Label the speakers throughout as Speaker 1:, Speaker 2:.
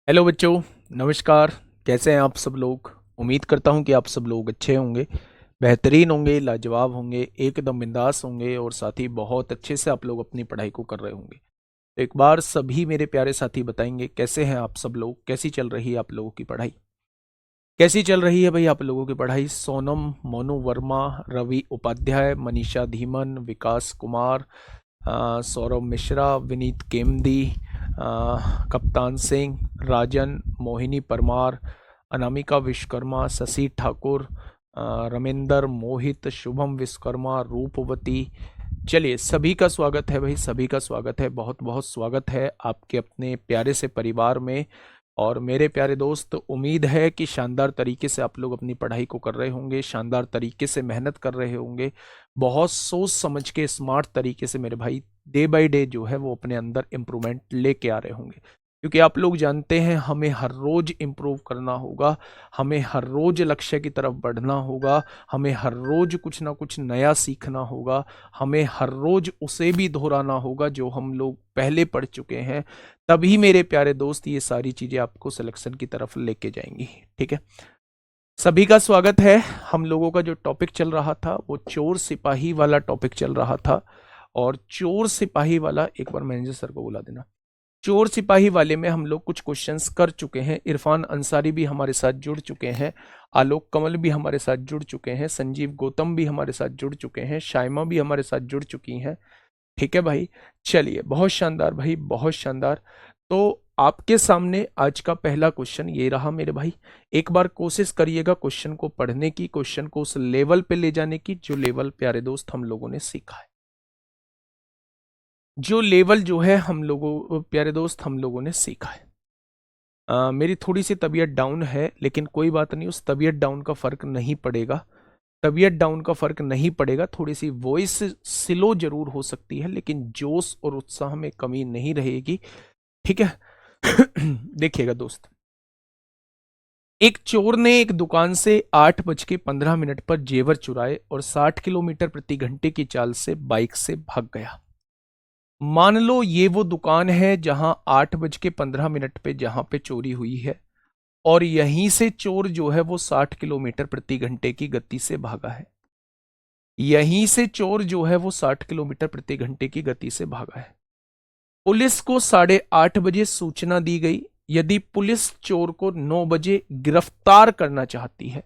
Speaker 1: Hello बच्चों। नमस्कार। कैसे हैं आप सब लोग? उम्मीद करता हूं कि आप सब लोग अच्छे होंगे, बेहतरीन होंगे, लाजवाब होंगे, एकदम बिंदास होंगे और साथ ही बहुत अच्छे से आप लोग अपनी पढ़ाई को कर रहे होंगे। तो एक बार सभी मेरे प्यारे साथी बताएंगे कैसे हैं आप सब लोग, कैसी चल रही है आप लोगों की पढ़ाई? कैसी चल रही है भाई आप लोगों की पढ़ाई? सोनम, मोनू वर्मा, रवि उपाध्याय, मनीषा धीमन, विकास कुमार, सौरभ मिश्रा, विनीत केमदी, कप्तान सिंह, राजन, मोहिनी परमार, अनामिका विश्वकर्मा, शशि ठाकुर, रमेंद्र, मोहित, शुभम विश्वकर्मा, रूपवती। चलिए, सभी का स्वागत है भाई, सभी का स्वागत है, बहुत बहुत स्वागत है आपके अपने प्यारे से परिवार में। और मेरे प्यारे दोस्त, उम्मीद है कि शानदार तरीके से आप लोग अपनी पढ़ाई को कर रहे होंगे, शानदार तरीके से मेहनत कर रहे होंगे, बहुत सोच समझ के स्मार्ट तरीके से मेरे भाई डे बाय डे जो है वो अपने अंदर इम्प्रूवमेंट लेके आ रहे होंगे। क्योंकि आप लोग जानते हैं हमें हर रोज इम्प्रूव करना होगा, हमें हर रोज लक्ष्य की तरफ बढ़ना होगा, हमें हर रोज कुछ ना कुछ नया सीखना होगा, हमें हर रोज उसे भी दोहराना होगा जो हम लोग पहले पढ़ चुके हैं। तभी मेरे प्यारे दोस्त ये सारी चीजें आपको सिलेक्शन की तरफ लेके जाएंगी। ठीक है, सभी का स्वागत है। हम लोगों का जो टॉपिक चल रहा था वो चोर सिपाही वाला टॉपिक चल रहा था। और चोर सिपाही वाला, एक बार मैनेजर सर को बुला देना। चोर सिपाही वाले में हम लोग कुछ क्वेश्चंस कर चुके हैं। इरफान अंसारी भी हमारे साथ जुड़ चुके हैं, आलोक कमल भी हमारे साथ जुड़ चुके हैं, संजीव गौतम भी हमारे साथ जुड़ चुके हैं, शाइमा भी हमारे साथ जुड़ चुकी हैं। ठीक है भाई, चलिए, बहुत शानदार भाई, बहुत शानदार। तो आपके सामने आज का पहला क्वेश्चन ये रहा मेरे भाई। एक बार कोशिश करिएगा क्वेश्चन को पढ़ने की, क्वेश्चन को उस लेवल पे ले जाने की जो लेवल प्यारे दोस्त हम लोगों ने सीखा है, जो लेवल जो है हम लोगों प्यारे दोस्त हम लोगों ने सीखा है। मेरी थोड़ी सी तबीयत डाउन है, लेकिन कोई बात नहीं, उस तबीयत डाउन का फर्क नहीं पड़ेगा। तबीयत डाउन का फर्क नहीं पड़ेगा, थोड़ी सी वॉइस स्लो जरूर हो सकती है, लेकिन जोश और उत्साह में कमी नहीं रहेगी। ठीक है। देखिएगा दोस्त, एक चोर ने एक दुकान से 8:15 पर जेवर चुराए और 60 किलोमीटर प्रति घंटे की चाल से बाइक से भाग गया। मान लो ये वो दुकान है जहां 8:15 पे जहां पे चोरी हुई है, और यहीं से चोर जो है वो 60 किलोमीटर प्रति घंटे की गति से भागा है। यहीं से चोर जो है वो 60 किलोमीटर प्रति घंटे की गति से भागा है। पुलिस को 8:30 बजे सूचना दी गई। यदि पुलिस चोर को 9 बजे गिरफ्तार करना चाहती है।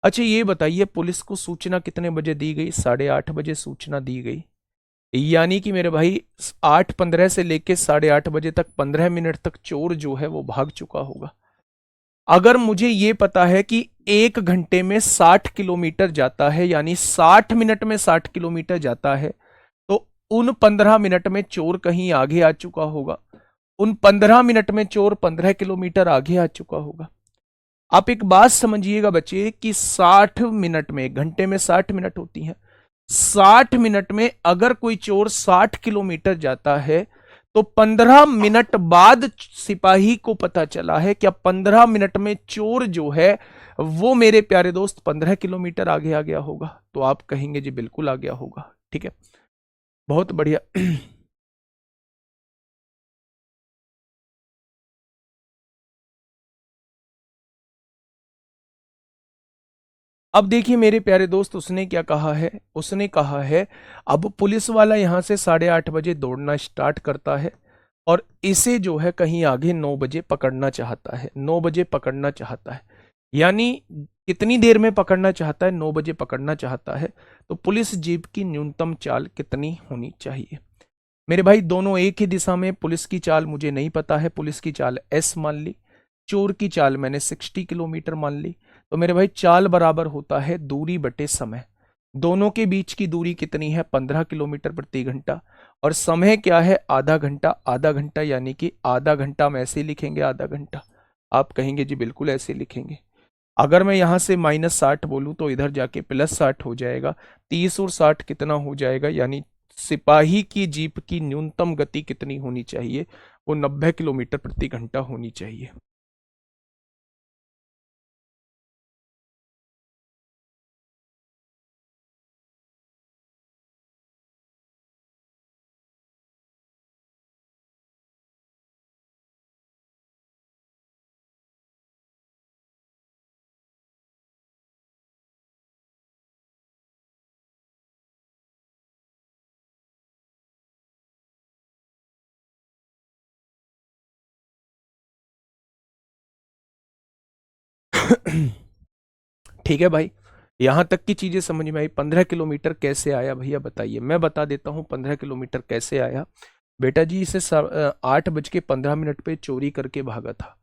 Speaker 1: अच्छा ये बताइए, पुलिस को सूचना कितने बजे दी गई? 8:30 बजे सूचना दी गई। यानी कि मेरे भाई 8:15 से लेके 8:30 बजे तक 15 मिनट तक चोर जो है वो भाग चुका होगा। अगर मुझे ये पता है कि 1 घंटे में 60 किलोमीटर जाता है, यानी 60 मिनट में 60 किलोमीटर जाता है, तो उन 15 मिनट में चोर कहीं आगे आ चुका होगा। उन 15 मिनट में चोर 15 किलोमीटर आगे आ चुका होगा। आप एक बात समझिएगा बच्चे कि 60 मिनट में, घंटे में 60 मिनट होती हैं, 60 मिनट में अगर कोई चोर 60 किलोमीटर जाता है, तो 15 मिनट बाद सिपाही को पता चला है कि अब 15 मिनट में चोर जो है वो मेरे प्यारे दोस्त 15 किलोमीटर आगे आ गया होगा। तो आप कहेंगे जी बिल्कुल आ गया होगा। ठीक है, बहुत बढ़िया। अब देखिए मेरे प्यारे दोस्त, उसने क्या कहा है? उसने कहा है अब पुलिस वाला यहां से 8:30 बजे दौड़ना स्टार्ट करता है, और इसे जो है कहीं आगे 9 बजे पकड़ना चाहता है। 9 बजे पकड़ना चाहता है, यानी कितनी देर में पकड़ना चाहता है? 9 बजे पकड़ना चाहता है। तो पुलिस जीप की न्यूनतम चाल कितनी होनी चाहिए? मेरे भाई दोनों एक ही दिशा में, पुलिस की चाल मुझे नहीं पता है, पुलिस की चाल एस मान ली, चोर की चाल मैंने 60 किलोमीटर मान ली। तो मेरे भाई चाल बराबर होता है दूरी बटे समय। दोनों के बीच की दूरी कितनी है? 15 किलोमीटर प्रति घंटा। और समय क्या है? आधा घंटा। आधा घंटा यानी कि आधा घंटा हम ऐसे ही लिखेंगे, आधा घंटा। आप कहेंगे जी बिल्कुल ऐसे लिखेंगे। अगर मैं यहां से -60 बोलूं तो इधर जाके +60 हो जाएगा। 30 और 60 कितना हो जाएगा? यानी सिपाही की जीप की न्यूनतम गति कितनी होनी चाहिए? वो 90 किलोमीटर प्रति घंटा होनी चाहिए। ठीक है भाई, यहां तक की चीजें समझ में आई। 15 किलोमीटर कैसे आया भैया बताइए? मैं बता देता हूँ 15 किलोमीटर कैसे आया। बेटा जी इसे 8:15 पे चोरी करके भागा था,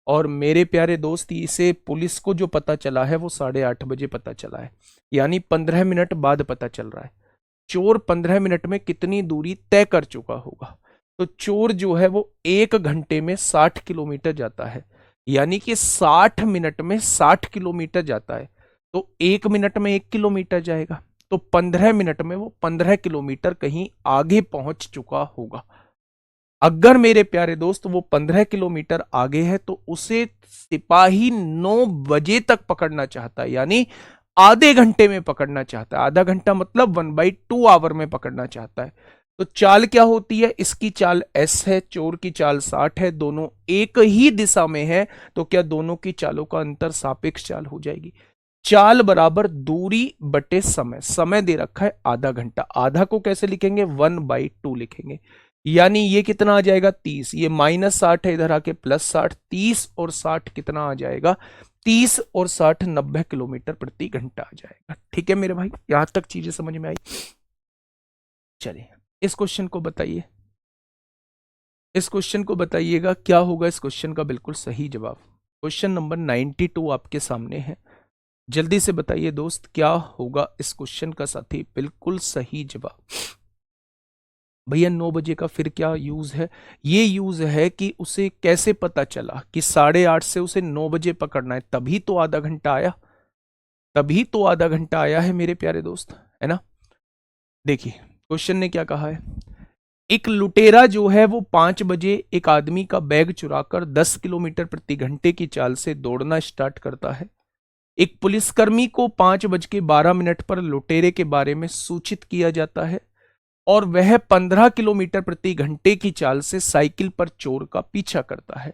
Speaker 1: और मेरे प्यारे दोस्त इसे पुलिस को जो पता चला है वो 8:30 बजे पता चला है, यानी 15 मिनट बाद पता चल रहा है। चोर 15 मिनट में कितनी दूरी तय कर चुका होगा? तो चोर जो है वो 1 घंटे में 60 किलोमीटर जाता है, यानी कि 60 मिनट में 60 किलोमीटर जाता है। तो 1 मिनट में 1 किलोमीटर जाएगा, तो 15 मिनट में वो 15 किलोमीटर कहीं आगे पहुंच चुका होगा। अगर मेरे प्यारे दोस्त वो 15 किलोमीटर आगे है तो उसे सिपाही 9 बजे तक पकड़ना चाहता है, यानी आधे घंटे में पकड़ना चाहता है। आधा घंटा मतलब 1/2 आवर में पकड़ना चाहता है। तो चाल क्या होती है? इसकी चाल एस है, चोर की चाल 60 है, दोनों एक ही दिशा में है, तो क्या दोनों की चालों का अंतर सापेक्ष चाल हो जाएगी? चाल बराबर दूरी बटे समय, समय दे रखा है आधा घंटा, आधा को कैसे लिखेंगे? 1/2 लिखेंगे, यानी ये कितना आ जाएगा? 30। ये -60 है, इधर आके +60, 30 और 60 कितना आ जाएगा? 30 और 60 90 किलोमीटर प्रति घंटा आ जाएगा। ठीक है मेरे भाई, यहां तक चीजें समझ में आई? चलिए इस क्वेश्चन को बताइए, इस क्वेश्चन को बताइएगा क्या होगा इस क्वेश्चन का बिल्कुल सही जवाब। क्वेश्चन नंबर 92 आपके सामने है, जल्दी से बताइए दोस्त क्या होगा इस क्वेश्चन का साथी बिल्कुल सही जवाब। भैया 9 बजे का फिर क्या यूज है? ये यूज है कि उसे कैसे पता चला कि 8:30 से उसे 9 बजे पकड़ना है, तभी तो आधा घंटा आया, तभी तो आधा घंटा आया है मेरे प्यारे दोस्त, है ना? देखिए क्वेश्चन ने क्या कहा है। एक लुटेरा जो है वो 5 बजे एक आदमी का बैग चुराकर 10 किलोमीटर प्रति घंटे की चाल से दौड़ना स्टार्ट करता है। एक पुलिसकर्मी को 5:12 पर लुटेरे के बारे में सूचित किया जाता है, और वह 15 किलोमीटर प्रति घंटे की चाल से साइकिल पर चोर का पीछा करता है।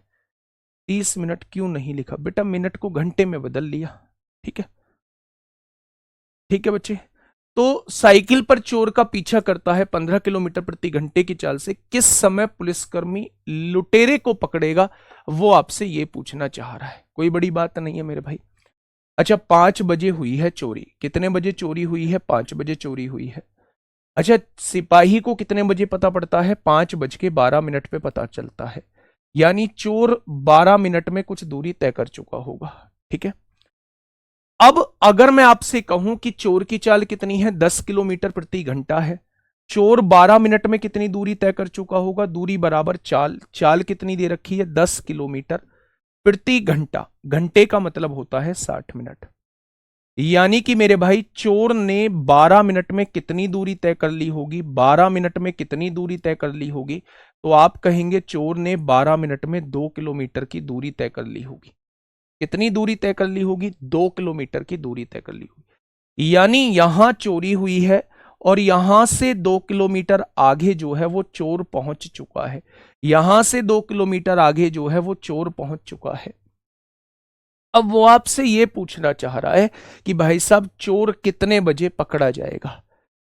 Speaker 1: 30 मिनट क्यों नहीं लिखा बेटा? मिनट को घंटे में बदल लिया। ठीक है, ठीक है बच्चे। तो साइकिल पर चोर का पीछा करता है 15 किलोमीटर प्रति घंटे की चाल से, किस समय पुलिसकर्मी लुटेरे को पकड़ेगा, वो आपसे ये पूछना चाह रहा है। कोई बड़ी बात नहीं है मेरे भाई। अच्छा 5 बजे हुई है चोरी, कितने बजे चोरी हुई है? 5 बजे चोरी हुई है। अच्छा सिपाही को कितने बजे पता पड़ता है? 5:12 पे पता चलता है, यानी चोर 12 मिनट में कुछ दूरी तय कर चुका होगा। ठीक है, अब अगर मैं आपसे कहूं कि चोर की चाल कितनी है? 10 किलोमीटर प्रति घंटा है। चोर 12 मिनट में कितनी दूरी तय कर चुका होगा? दूरी बराबर चाल, चाल कितनी दे रखी है? 10 किलोमीटर प्रति घंटा, घंटे का मतलब होता है 60 मिनट। यानी कि मेरे भाई चोर ने 12 मिनट में कितनी दूरी तय कर ली होगी? 12 मिनट में कितनी दूरी तय कर ली होगी? तो आप कहेंगे चोर ने 12 मिनट में 2 किलोमीटर की दूरी तय कर ली होगी। कितनी दूरी तय कर ली होगी? 2 किलोमीटर की दूरी तय कर ली होगी। यानी यहां चोरी हुई है, और यहां से 2 किलोमीटर आगे जो है वो चोर पहुंच चुका है। यहां से 2 किलोमीटर आगे जो है वो चोर पहुंच चुका है। अब वो आपसे ये पूछना चाह रहा है कि भाई साहब चोर कितने बजे पकड़ा जाएगा?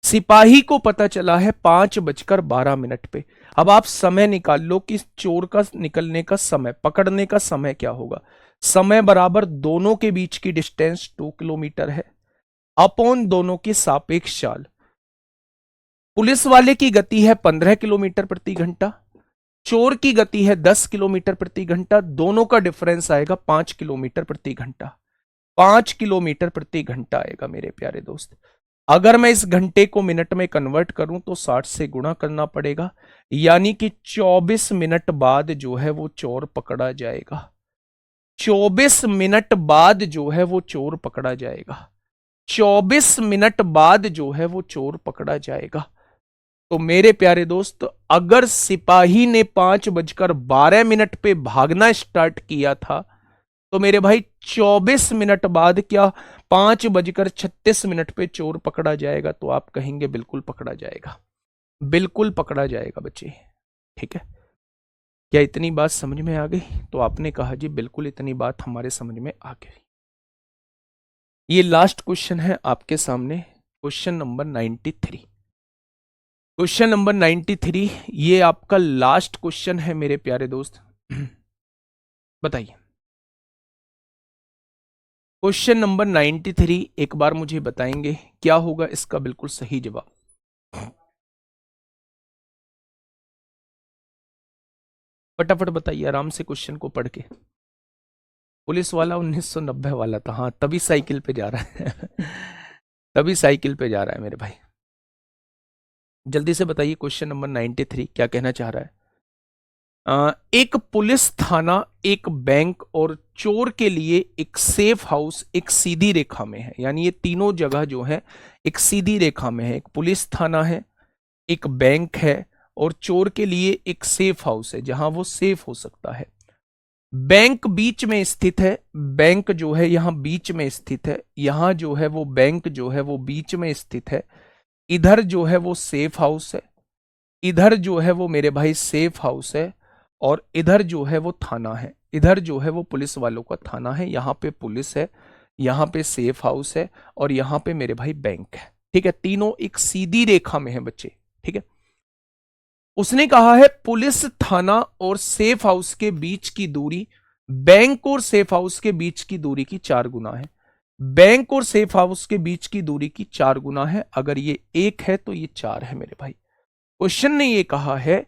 Speaker 1: सिपाही को पता चला है 5:12 पे। अब आप समय निकाल लो कि चोर का निकलने का समय, पकड़ने का समय क्या होगा? समय बराबर दोनों के बीच की डिस्टेंस 2 किलोमीटर है, अपॉन दोनों की सापेक्ष चाल। पुलिस वाले की गति है 15 किलोमीटर प्रति घंटा, चोर की गति है 10 किलोमीटर प्रति घंटा, दोनों का डिफरेंस आएगा 5 किलोमीटर प्रति घंटा। 5 किलोमीटर प्रति घंटा आएगा मेरे प्यारे दोस्त। अगर मैं इस घंटे को मिनट में कन्वर्ट करूं तो 60 से गुणा करना पड़ेगा, यानी कि 24 मिनट बाद जो है वो चोर पकड़ा जाएगा। 24 मिनट बाद जो है वो चोर पकड़ा जाएगा। 24 मिनट बाद जो है वो चोर पकड़ा जाएगा। तो मेरे प्यारे दोस्त अगर सिपाही ने 5:12 पे भागना स्टार्ट किया था, तो मेरे भाई 24 मिनट बाद क्या 5:36 पे चोर पकड़ा जाएगा? तो आप कहेंगे बिल्कुल पकड़ा जाएगा, बिल्कुल पकड़ा जाएगा बच्चे। ठीक है, क्या इतनी बात समझ में आ गई? तो आपने कहा जी बिल्कुल इतनी बात हमारे समझ में आ गई। ये लास्ट क्वेश्चन है आपके सामने, क्वेश्चन नंबर 93। क्वेश्चन नंबर 93 ये आपका लास्ट क्वेश्चन है मेरे प्यारे दोस्त। बताइए क्वेश्चन नंबर 93 एक बार मुझे बताएंगे क्या होगा इसका बिल्कुल सही जवाब। फटाफट बताइए आराम से क्वेश्चन को पढ़ के। पुलिस वाला 1990 वाला था, हाँ तभी साइकिल पे जा रहा है तभी साइकिल पे जा रहा है मेरे भाई। जल्दी से बताइए क्वेश्चन नंबर 93 क्या कहना चाह रहा है। एक पुलिस थाना, एक बैंक और चोर के लिए एक सेफ हाउस एक सीधी रेखा में है, यानी ये तीनों जगह जो है एक सीधी रेखा में है। एक पुलिस थाना है, एक बैंक है और चोर के लिए एक सेफ हाउस है जहां वो सेफ हो सकता है। बैंक बीच में स्थित है, बैंक जो है यहां बीच में स्थित है, यहां जो है वो बैंक जो है वो बीच में स्थित है। इधर जो है वो सेफ हाउस है, इधर जो है वो मेरे भाई सेफ हाउस है और इधर जो है वो थाना है। इधर जो है वो पुलिस वालों का थाना है, यहां पे पुलिस है, यहां पे सेफ हाउस है और यहां पे मेरे भाई बैंक है। ठीक है, तीनों एक सीधी रेखा में है बच्चे। ठीक है, उसने कहा है पुलिस थाना और सेफ हाउस के बीच की दूरी बैंक और सेफ हाउस के बीच की दूरी की 4 गुना है। बैंक और सेफ हाउस के बीच की दूरी की 4 गुना है। अगर ये 1 है तो ये 4 है मेरे भाई। क्वेश्चन ने ये कहा है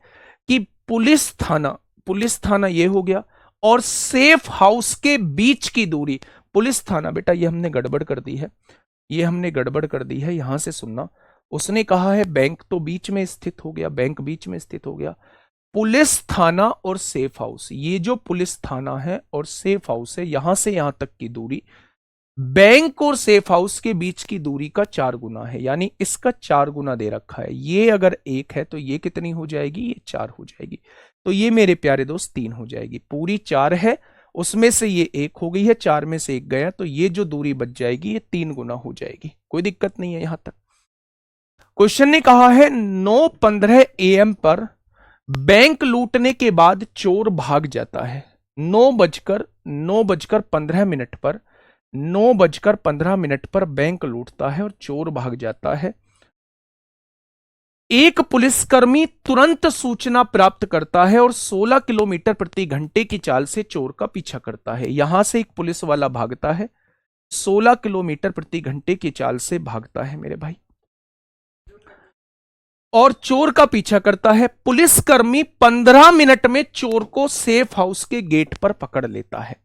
Speaker 1: कि पुलिस थाना ये हो गया और सेफ हाउस के बीच की दूरी। पुलिस थाना बेटा ये हमने गड़बड़ कर दी है, ये हमने गड़बड़ कर दी है, यहां से सुनना। उसने कहा है बैंक तो बीच में स्थित हो गया, बैंक बीच में स्थित हो गया। पुलिस थाना और सेफ हाउस, ये जो पुलिस थाना है और सेफ हाउस है यहां से यहां तक की दूरी बैंक और सेफ हाउस के बीच की दूरी का 4 गुना है, यानी इसका 4 गुना दे रखा है। ये अगर 1 है तो ये कितनी हो जाएगी, ये 4 हो जाएगी। तो ये मेरे प्यारे दोस्त 3 हो जाएगी। पूरी 4 है, उसमें से ये 1 हो गई है, 4 में से 1 गया तो ये जो दूरी बच जाएगी ये 3 गुना हो जाएगी। कोई दिक्कत नहीं है यहां तक। क्वेश्चन ने कहा है 9:15 AM पर बैंक लूटने के बाद चोर भाग जाता है। 9:15 पर 9:15 पर बैंक लूटता है और चोर भाग जाता है। एक पुलिसकर्मी तुरंत सूचना प्राप्त करता है और 16 किलोमीटर प्रति घंटे की चाल से चोर का पीछा करता है। यहां से एक पुलिस वाला भागता है, 16 किलोमीटर प्रति घंटे की चाल से भागता है मेरे भाई, और चोर का पीछा करता है। पुलिसकर्मी 15 मिनट में चोर को सेफ हाउस के गेट पर पकड़ लेता है।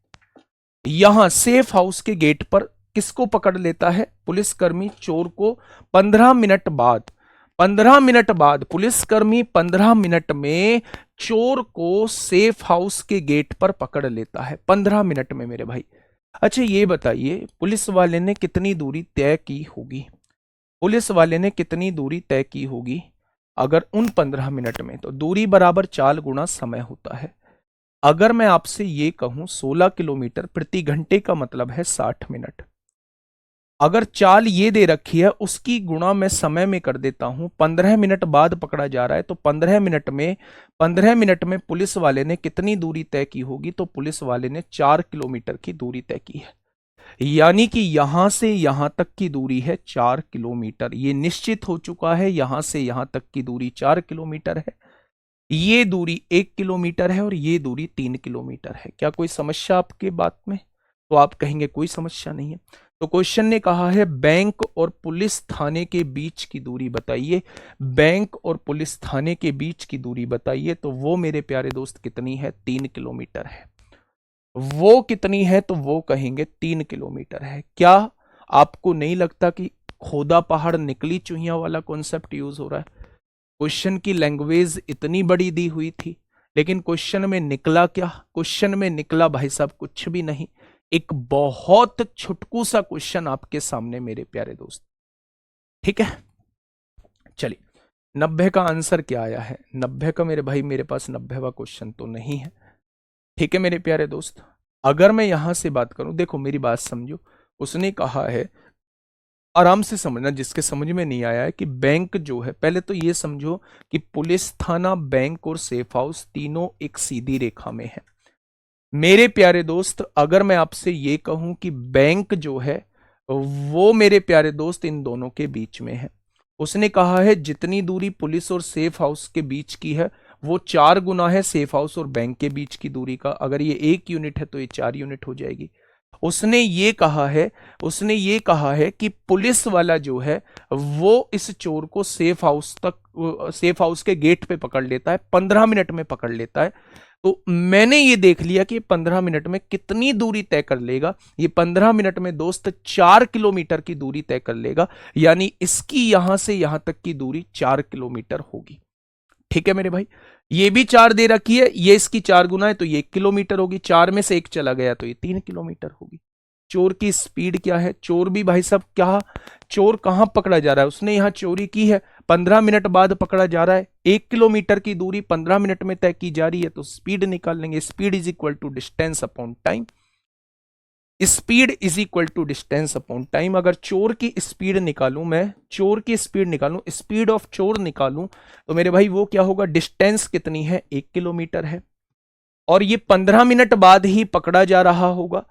Speaker 1: यहां सेफ हाउस के गेट पर किसको पकड़ लेता है, पुलिसकर्मी चोर को 15 मिनट बाद, 15 मिनट बाद पुलिसकर्मी 15 मिनट में चोर को सेफ हाउस के गेट पर पकड़ लेता है, 15 मिनट में मेरे भाई। अच्छा ये बताइए पुलिस वाले ने कितनी दूरी तय की होगी, पुलिस वाले ने कितनी दूरी तय की होगी अगर उन 15 मिनट में, तो दूरी बराबर 4 गुना समय होता है। अगर मैं आपसे ये कहूं 16 किलोमीटर प्रति घंटे का मतलब है 60 मिनट। अगर चाल ये दे रखी है उसकी गुणा मैं समय में कर देता हूं, 15 मिनट बाद पकड़ा जा रहा है तो 15 मिनट में पुलिस वाले ने कितनी दूरी तय की होगी, तो पुलिस वाले ने 4 किलोमीटर की दूरी तय की है। यानी कि यहां से यहां तक की दूरी है 4 किलोमीटर, ये निश्चित हो चुका है। यहां से यहां तक की दूरी 4 किलोमीटर है, ये दूरी 1 किलोमीटर है और ये दूरी 3 किलोमीटर है। क्या कोई समस्या आपके बात में, तो आप कहेंगे कोई समस्या नहीं है। तो क्वेश्चन ने कहा है बैंक और पुलिस थाने के बीच की दूरी बताइए, बैंक और पुलिस थाने के बीच की दूरी बताइए, तो वो मेरे प्यारे दोस्त कितनी है, 3 किलोमीटर है। वो कितनी है, तो वो कहेंगे 3 किलोमीटर है। क्या आपको नहीं लगता कि खोदा पहाड़ निकली चूहिया वाला कॉन्सेप्ट यूज हो रहा है। क्वेश्चन की लैंग्वेज इतनी बड़ी दी हुई थी लेकिन क्वेश्चन में निकला क्या, क्वेश्चन में निकला भाई साहब कुछ भी नहीं, एक बहुत छुटकू सा क्वेश्चन आपके सामने मेरे प्यारे दोस्त। ठीक है, चलिए 90 का आंसर क्या आया है, 90 का मेरे भाई मेरे पास 90वां क्वेश्चन तो नहीं है। ठीक है मेरे प्यारे दोस्त, अगर मैं यहां से बात करूं, देखो मेरी बात समझो, उसने कहा है आराम से समझना, जिसके समझ में नहीं आया है कि बैंक जो है, पहले तो ये समझो कि पुलिस थाना, बैंक और सेफ हाउस तीनों एक सीधी रेखा में है। मेरे प्यारे दोस्त अगर मैं आपसे ये कहूं कि बैंक जो है वो मेरे प्यारे दोस्त इन दोनों के बीच में है। उसने कहा है जितनी दूरी पुलिस और सेफ हाउस के बीच की है वो 4 गुना है सेफ हाउस और बैंक के बीच की दूरी का। अगर ये 1 यूनिट है तो ये 4 यूनिट हो जाएगी। उसने ये कहा है कि पुलिस वाला जो है वो इस चोर को सेफ हाउस के गेट पे पकड़ लेता है, 15 मिनट में पकड़ लेता है। तो मैंने ये देख लिया कि 15 मिनट में कितनी दूरी तय कर लेगा। ये 15 मिनट में दोस्त 4 किलोमीटर की दूरी तय कर लेगा, यानी इसकी यहां से यहां तक की दूरी 4 किलोमीटर होगी। ठीक है मेरे भाई, ये भी 4 दे रखी है, ये इसकी 4 गुना है तो ये 1 किलोमीटर होगी, 4 में से 1 चला गया तो ये 3 किलोमीटर होगी। चोर की स्पीड क्या है? चोर भी भाई साहब क्या, चोर कहां पकड़ा जा रहा है? उसने यहां चोरी की है, 15 मिनट बाद पकड़ा जा रहा है, 1 किलोमीटर की दूरी 15 मिनट में तय की जा रही है, तो स्पीड निकाल लेंगे। Speed is equal to distance upon time. Speed is equal to distance upon time. अगर चोर की स्पीड निकालूं, मैं चोर की स्पीड निकालूं, स्पीड ऑफ चोर निकालूं, तो मेरे भाई वो क्या होगा? डिस्टेंस कितनी है? 1 किलोमीटर है, और ये 15 मिनट बाद ही पकड़ा जा रहा होगा।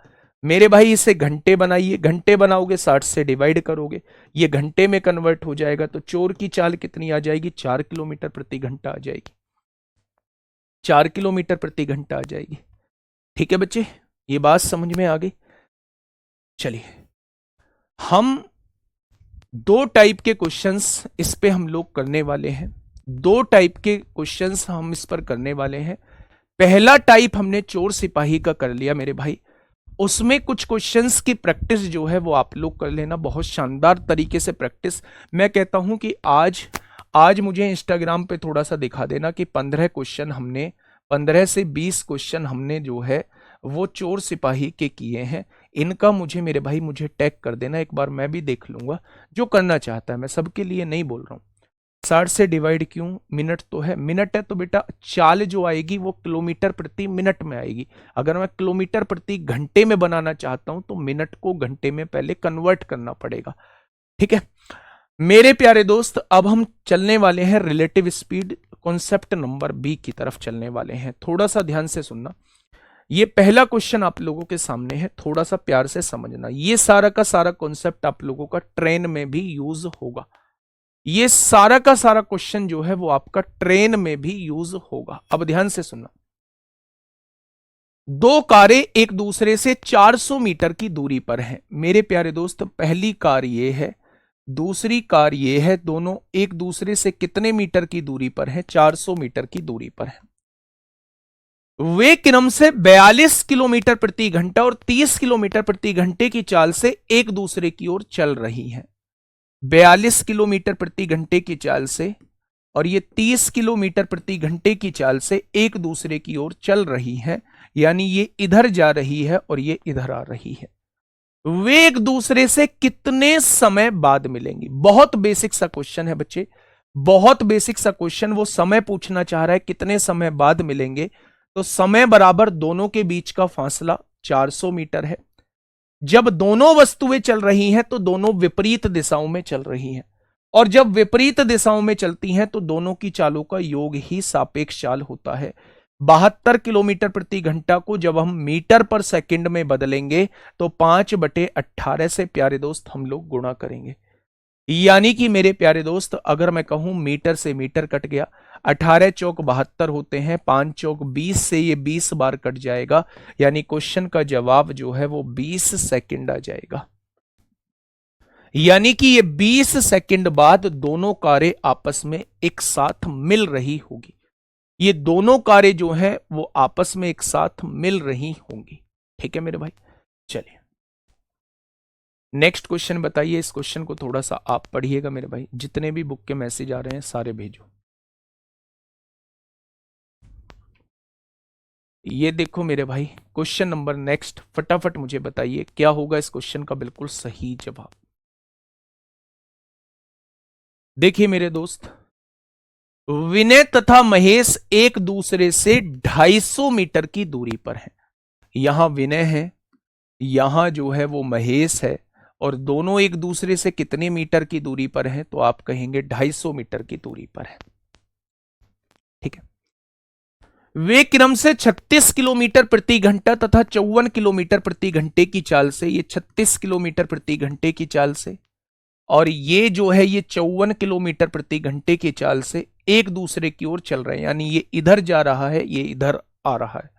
Speaker 1: मेरे भाई इसे घंटे बनाइए, घंटे बनाओगे 60 से डिवाइड करोगे, ये घंटे में कन्वर्ट हो जाएगा, तो चोर की चाल कितनी आ जाएगी? 4 किलोमीटर प्रति घंटा आ जाएगी। 4 किलोमीटर प्रति घंटा आ जाएगी। ठीक है बच्चे, ये बात समझ में आ गई? चलिए, हम 2 टाइप के क्वेश्चंस इस पे हम लोग करने वाले हैं। 2 टाइप के क्वेश्चंस हम इस पर करने वाले हैं। पहला टाइप हमने चोर सिपाही का कर लिया मेरे भाई, उसमें कुछ क्वेश्चंस की प्रैक्टिस जो है वो आप लोग कर लेना, बहुत शानदार तरीके से प्रैक्टिस। मैं कहता हूं कि आज मुझे इंस्टाग्राम पे थोड़ा सा दिखा देना कि 15 से 20 क्वेश्चन हमने जो है वो चोर सिपाही के किए हैं। इनका मुझे मेरे भाई मुझे टैग कर देना, एक बार मैं भी देख लूंगा। जो करना चाहता है, मैं सबके लिए नहीं बोल रहा हूं। 60 से डिवाइड क्यों? मिनट तो है, मिनट है तो बेटा चाल जो आएगी वो किलोमीटर प्रति मिनट में आएगी। अगर मैं किलोमीटर प्रति घंटे में बनाना चाहता हूं तो मिनट को घंटे में पहले कन्वर्ट करना पड़ेगा। ठीक है मेरे प्यारे दोस्त, अब हम चलने वाले हैं relative speed concept number B की तरफ चलने वाले हैं। थोड़ा सा ध्यान से सुनना, ये पहला क्वेश्चन आप लोगों के सामने है, थोड़ा सा प्यार से समझना। ये सारा का सारा कॉन्सेप्ट आप लोगों का ट्रेन में भी यूज होगा। ये सारा का सारा क्वेश्चन जो है वो आपका ट्रेन में भी यूज होगा। अब ध्यान से सुनना, 2 कारें एक दूसरे से 400 मीटर की दूरी पर हैं। मेरे प्यारे दोस्त, पहली कार ये है, दूसरी कार ये है, दोनों एक दूसरे से कितने मीटर की दूरी पर हैं? 400 मीटर की दूरी पर हैं। वे क्रम से 42 किलोमीटर प्रति घंटा और 30 किलोमीटर प्रति घंटे की चाल से एक दूसरे की ओर चल रही हैं। 42 किलोमीटर प्रति घंटे की चाल से और ये 30 किलोमीटर प्रति घंटे की चाल से एक दूसरे की ओर चल रही हैं, यानी ये इधर जा रही है और ये इधर आ रही है। वे एक दूसरे से कितने समय बाद मिलेंगी? बहुत बेसिक सा क्वेश्चन है बच्चे, बहुत बेसिक सा क्वेश्चन। वो समय पूछना चाह रहा है कितने समय बाद मिलेंगे, तो समय बराबर दोनों के बीच का फासला 400 मीटर है। जब दोनों वस्तुएं चल रही हैं तो दोनों विपरीत दिशाओं में चल रही हैं, और जब विपरीत दिशाओं में चलती हैं तो दोनों की चालों का योग ही सापेक्ष चाल होता है। 72 किलोमीटर प्रति घंटा को जब हम मीटर पर सेकंड में बदलेंगे तो 5/18 से प्यारे दोस्त हम लोग गुणा करेंगे। यानी कि मेरे प्यारे दोस्त, अगर मैं कहूं मीटर से मीटर कट गया, 18 चौक 72 होते हैं, 5 चौक 20 से ये 20 बार कट जाएगा, यानी क्वेश्चन का जवाब जो है वो 20 सेकंड आ जाएगा। यानी कि ये 20 सेकंड बाद दोनों कारें आपस में एक साथ मिल रही होगी। ये दोनों कारें जो हैं वो आपस में एक साथ मिल रही होंगी। ठीक है मेरे भाई, चलिए नेक्स्ट क्वेश्चन बताइए। इस क्वेश्चन को थोड़ा सा आप पढ़िएगा मेरे भाई, जितने भी बुक के मैसेज आ रहे हैं सारे भेजो। ये देखो मेरे भाई, क्वेश्चन नंबर नेक्स्ट, फटाफट मुझे बताइए क्या होगा इस क्वेश्चन का बिल्कुल सही जवाब। देखिए मेरे दोस्त, विनय तथा महेश एक दूसरे से 250 मीटर की दूरी पर हैं। यहां विनय है, यहां जो है वो महेश है, और दोनों एक दूसरे से कितने मीटर की दूरी पर हैं? तो आप कहेंगे 250 मीटर की दूरी पर है। ठीक है, वे क्रम से 36 किलोमीटर प्रति घंटा तथा 54 किलोमीटर प्रति घंटे की चाल से, ये 36 किलोमीटर प्रति घंटे की चाल से और ये जो है ये 54 किलोमीटर प्रति घंटे की चाल से एक दूसरे की ओर चल रहे हैं, यानी ये इधर जा रहा है, ये इधर आ रहा है।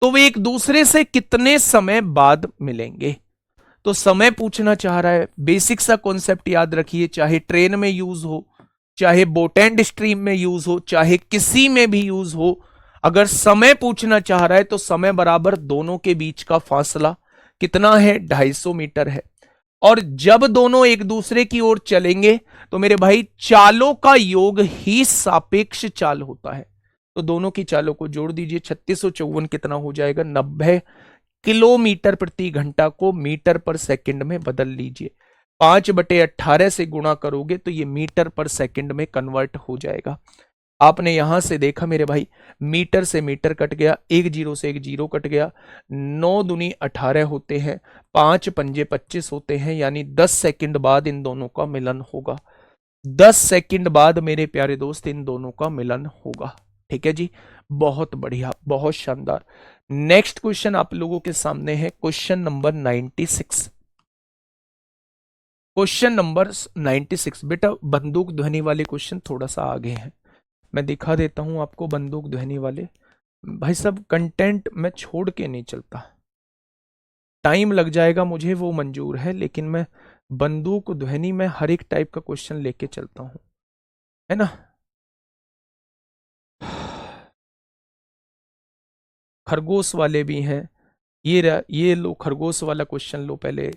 Speaker 1: तो वे एक दूसरे से कितने समय बाद मिलेंगे। तो समय पूछना चाह रहा है। बेसिक सा कॉन्सेप्ट याद रखिए, चाहे ट्रेन में यूज हो, चाहे बोट एंड स्ट्रीम में यूज हो, चाहे किसी में भी यूज हो, अगर समय पूछना चाह रहा है तो समय बराबर दोनों के बीच का फासला कितना है, 250 मीटर है। और जब दोनों एक दूसरे की ओर चलेंगे तो मेरे भाई चालों का योग ही सापेक्ष चाल होता है। तो दोनों की चालों को जोड़ दीजिए, 3654 कितना हो जाएगा, 90 किलोमीटर प्रति घंटा को मीटर पर सेकंड में बदल लीजिए। 5/18 से गुणा करोगे तो ये मीटर पर सेकंड में कन्वर्ट हो जाएगा। आपने यहां से देखा मेरे भाई, मीटर से मीटर कट गया, एक जीरो से एक जीरो कट गया, 9 दूनी 18 होते हैं, 5 पंजे 25 होते हैं, यानी 10 सेकंड बाद इन दोनों का मिलन होगा। 10 सेकंड बाद मेरे प्यारे दोस्त इन दोनों का मिलन होगा। ठीक है जी, बहुत बढ़िया, बहुत शानदार। नेक्स्ट क्वेश्चन आप लोगों के सामने है, क्वेश्चन नंबर 96। क्वेश्चन नंबर 96 बेटा बंदूक ध्वनि वाले क्वेश्चन थोड़ा सा आगे हैं, मैं दिखा देता हूं आपको बंदूक ध्वनि वाले। भाई सब कंटेंट मैं छोड़ के नहीं चलता, टाइम लग जाएगा मुझे वो मंजूर है, लेकिन मैं बंदूक ध्वनि में हर एक टाइप का क्वेश्चन लेके चलता हूं, है ना। खरगोश वाले भी हैं, ये लो खरगोश वाला क्वेश्चन लो पहले,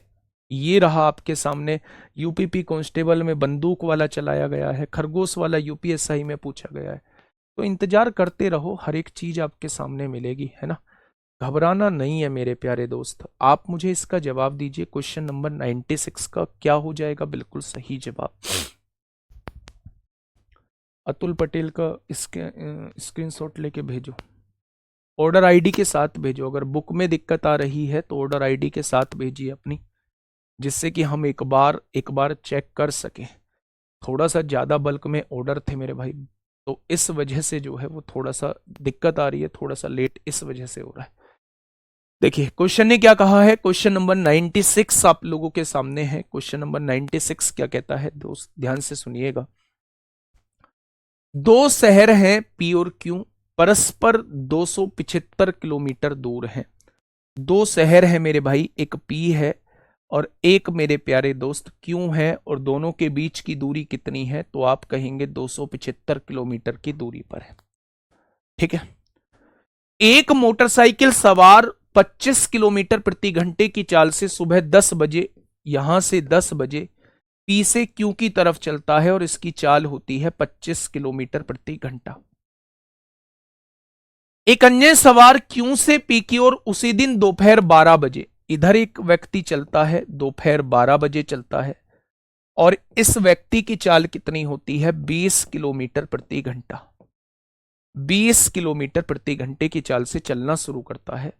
Speaker 1: ये रहा आपके सामने। यूपीपी कांस्टेबल में बंदूक वाला चलाया गया है, खरगोश वाला यूपीएसआई में पूछा गया है। तो इंतजार करते रहो, हर एक चीज आपके सामने मिलेगी, है ना। घबराना नहीं है मेरे प्यारे दोस्त। आप मुझे इसका जवाब दीजिए, क्वेश्चन नंबर 96 का क्या हो जाएगा बिल्कुल सही जवाब। अतुल पटेल का स्क्रीनशॉट लेके भेजो, ऑर्डर आईडी के साथ भेजो। अगर बुक में दिक्कत आ रही है तो ऑर्डर आईडी के साथ भेजिए अपनी, जिससे कि हम एक बार चेक कर सकें। थोड़ा सा ज़्यादा बल्क में ऑर्डर थे मेरे भाई, तो इस वजह से जो है वो थोड़ा सा दिक्कत आ रही है, थोड़ा सा लेट इस वजह से हो रहा है। देखिए क्वेश्चन ने क्या कहा है, क्वेश्चन नंबर 96 आप लोगों के सामने है। क्वेश्चन नंबर 96 क्या कहता है दोस्त, ध्यान से सुनिएगा। दो शहर हैं पी और क्यू, परस्पर 275 किलोमीटर दूर हैं। दो शहर हैं मेरे भाई, एक पी है और एक मेरे प्यारे दोस्त क्यू है, और दोनों के बीच की दूरी कितनी है, तो आप कहेंगे 275 किलोमीटर की दूरी पर है। ठीक है। एक मोटरसाइकिल सवार 25 किलोमीटर प्रति घंटे की चाल से सुबह 10 बजे, यहां से 10 बजे पी से क्यू की तरफ चलता है और इसकी चाल होती है 25 किलोमीटर प्रति घंटा। एक अन्य सवार क्यू से पी की ओर उसी दिन दोपहर 12 बजे, इधर एक व्यक्ति चलता है, दोपहर 12 बजे चलता है, और इस व्यक्ति की चाल कितनी होती है, 20 किलोमीटर प्रति घंटा। 20 किलोमीटर प्रति घंटे की चाल से चलना शुरू करता है।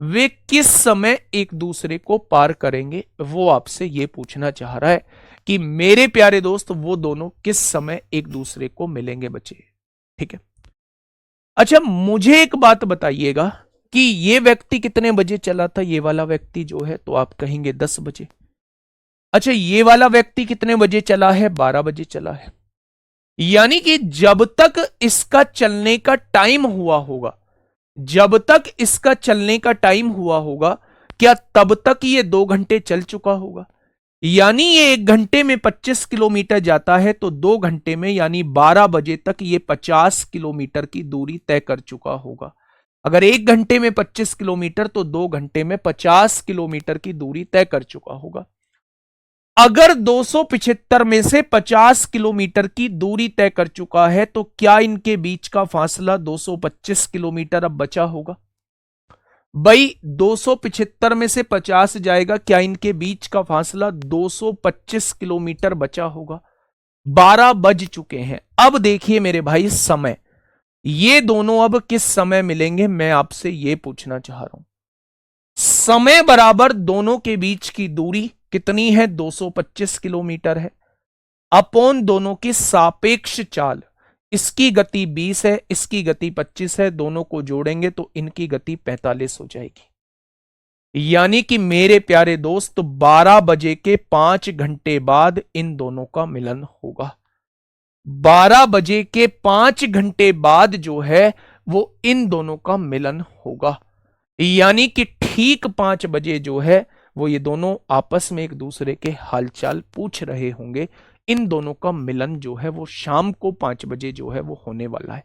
Speaker 1: वे किस समय एक दूसरे को पार करेंगे, वो आपसे ये पूछना चाह रहा है कि मेरे प्यारे दोस्त वो दोनों किस समय एक दूसरे को मिलेंगे बच्चे। ठीक है। अच्छा मुझे एक बात बताइएगा कि ये व्यक्ति कितने बजे चला था, ये वाला व्यक्ति जो है, तो आप कहेंगे 10 बजे। अच्छा ये वाला व्यक्ति कितने बजे चला है, 12 बजे चला है। यानी कि जब तक इसका चलने का टाइम हुआ होगा, जब तक इसका चलने का टाइम हुआ होगा, क्या तब तक ये 2 घंटे चल चुका होगा। यानी ये 1 घंटे में 25 किलोमीटर जाता है, तो 2 घंटे में यानी 12 बजे तक ये 50 किलोमीटर की दूरी तय कर चुका होगा। अगर 1 घंटे में 25 किलोमीटर तो 2 घंटे में 50 किलोमीटर की दूरी तय कर चुका होगा। अगर 275 में से 50 किलोमीटर की दूरी तय कर चुका है, तो क्या इनके बीच का फासला 225 किलोमीटर अब बचा होगा। भाई 275 में से 50 जाएगा, क्या इनके बीच का फासला 225 किलोमीटर बचा होगा। 12 बज चुके हैं। अब देखिए मेरे भाई समय, ये दोनों अब किस समय मिलेंगे, मैं आपसे ये पूछना चाह रहा हूं। समय बराबर दोनों के बीच की दूरी कितनी है, 225 किलोमीटर है, अपॉन दोनों की सापेक्ष चाल। इसकी गति 20 है, इसकी गति 25 है, दोनों को जोड़ेंगे तो इनकी गति 45 हो जाएगी। यानी कि मेरे प्यारे दोस्त 12 बजे के 5 घंटे बाद इन दोनों का मिलन होगा। 12 बजे के 5 घंटे बाद जो है वो इन दोनों का मिलन होगा। यानी कि ठीक 5 बजे जो है वो ये दोनों आपस में एक दूसरे के हालचाल पूछ रहे होंगे। इन दोनों का मिलन जो है वो शाम को 5 बजे जो है वो होने वाला है।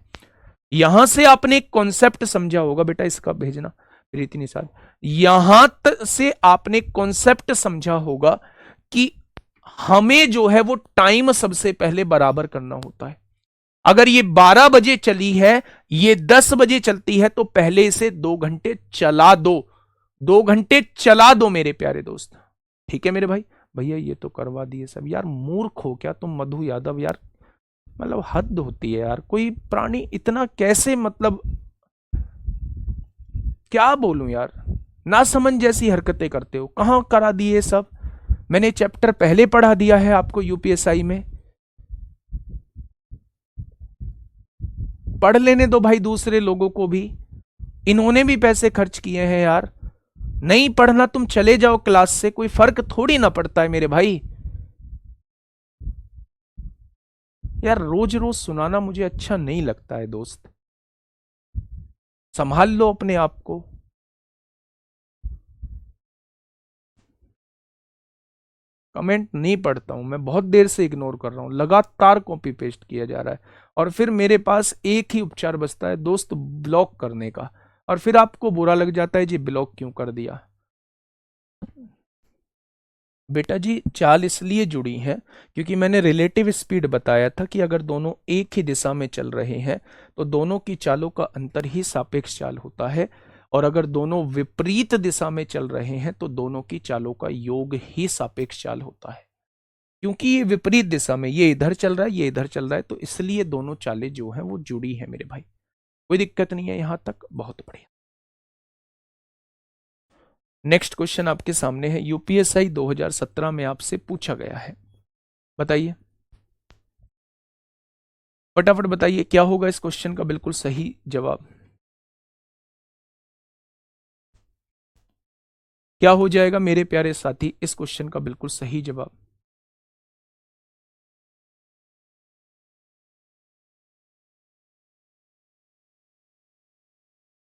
Speaker 1: यहां से आपने एक कॉन्सेप्ट समझा होगा बेटा, इसका भेजना प्रीति निषाद। यहां तक से आपने कॉन्सेप्ट समझा होगा कि हमें जो है वो टाइम सबसे पहले बराबर करना होता है। अगर ये 12 बजे चली है, ये 10 बजे चलती है, तो पहले इसे 2 घंटे चला दो। 2 घंटे चला दो मेरे प्यारे दोस्त। ठीक है मेरे भाई। भैया ये तो करवा दिए सब यार, मूर्ख हो क्या तुम मधु यादव यार, मतलब हद होती है यार। कोई प्राणी इतना कैसे, मतलब क्या बोलूं यार, ना समझ जैसी हरकतें करते हो। कहां करा दिए सब, मैंने चैप्टर पहले पढ़ा दिया है आपको यूपीएसआई में। पढ़ लेने दो भाई दूसरे लोगों को भी, इन्होंने भी पैसे खर्च किए हैं यार। नहीं पढ़ना तुम चले जाओ क्लास से, कोई फर्क थोड़ी ना पड़ता है मेरे भाई। यार रोज रोज सुनाना मुझे अच्छा नहीं लगता है दोस्त, संभाल लो अपने आप को। कमेंट नहीं पढ़ता हूं मैं, बहुत देर से इग्नोर कर रहा हूं, लगातार कॉपी पेस्ट किया जा रहा है। और फिर मेरे पास एक ही उपचार बचता है दोस्त, ब्लॉक करने का। और फिर आपको बुरा लग जाता है जी ब्लॉक क्यों कर दिया। बेटा जी चाल इसलिए जुड़ी है क्योंकि मैंने रिलेटिव स्पीड बताया था कि अगर दोनों एक ही दिशा में चल रहे हैं तो दोनों की चालों का अंतर ही सापेक्ष चाल होता है। और अगर दोनों विपरीत दिशा में चल रहे हैं तो दोनों की चालों का योग ही सापेक्ष चाल होता है। क्योंकि ये विपरीत दिशा में, ये इधर चल रहा है, ये इधर चल रहा है, तो इसलिए दोनों चालें जो हैं वो जुड़ी हैं मेरे भाई। कोई दिक्कत नहीं है यहां तक, बहुत बढ़िया। नेक्स्ट क्वेश्चन आपके सामने है, यूपीएसआई 2017 में आपसे पूछा गया है, बताइए फटाफट बताइए क्या होगा इस क्वेश्चन का बिल्कुल सही जवाब। क्या हो जाएगा मेरे प्यारे साथी इस क्वेश्चन का बिल्कुल सही जवाब।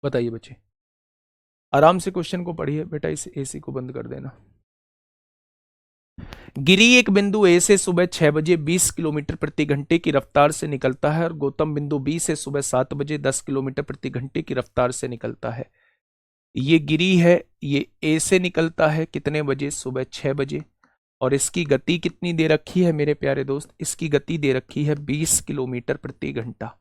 Speaker 1: बताइए बच्चे, आराम से क्वेश्चन को पढ़िए बेटा, इस एसी को बंद कर देना। गिरी एक बिंदु ए से सुबह 6 बजे 20 किलोमीटर प्रति घंटे की रफ्तार से निकलता है और गौतम बिंदु बी से सुबह 7 बजे 10 किलोमीटर प्रति घंटे की रफ्तार से निकलता है। ये गिरी है, ये ए से निकलता है कितने बजे, सुबह 6 बजे। और इसकी गति कितनी दे रखी है मेरे प्यारे दोस्त, इसकी गति दे रखी है 20 किलोमीटर प्रति घंटा।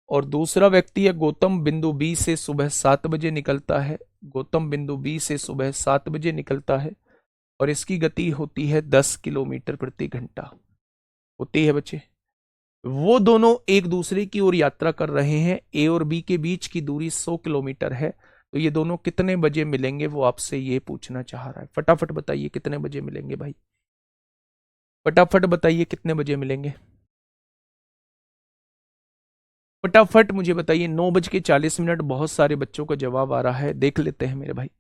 Speaker 1: और दूसरा व्यक्ति है गौतम बिंदु बी से सुबह 7 बजे निकलता है, गौतम बिंदु बी से सुबह 7 बजे निकलता है और इसकी गति होती है 10 किलोमीटर प्रति घंटा होती है बच्चे। वो दोनों एक दूसरे की ओर यात्रा कर रहे हैं, ए और बी के बीच की दूरी 100 किलोमीटर है। तो ये दोनों कितने बजे मिलेंगे वो आपसे ये पूछना चाह रहा है। फटाफट बताइए कितने बजे मिलेंगे भाई, फटाफट बताइए कितने बजे मिलेंगे, फटाफट मुझे बताइए। 9:40, बहुत सारे बच्चों का जवाब आ रहा है, देख लेते हैं मेरे भाई।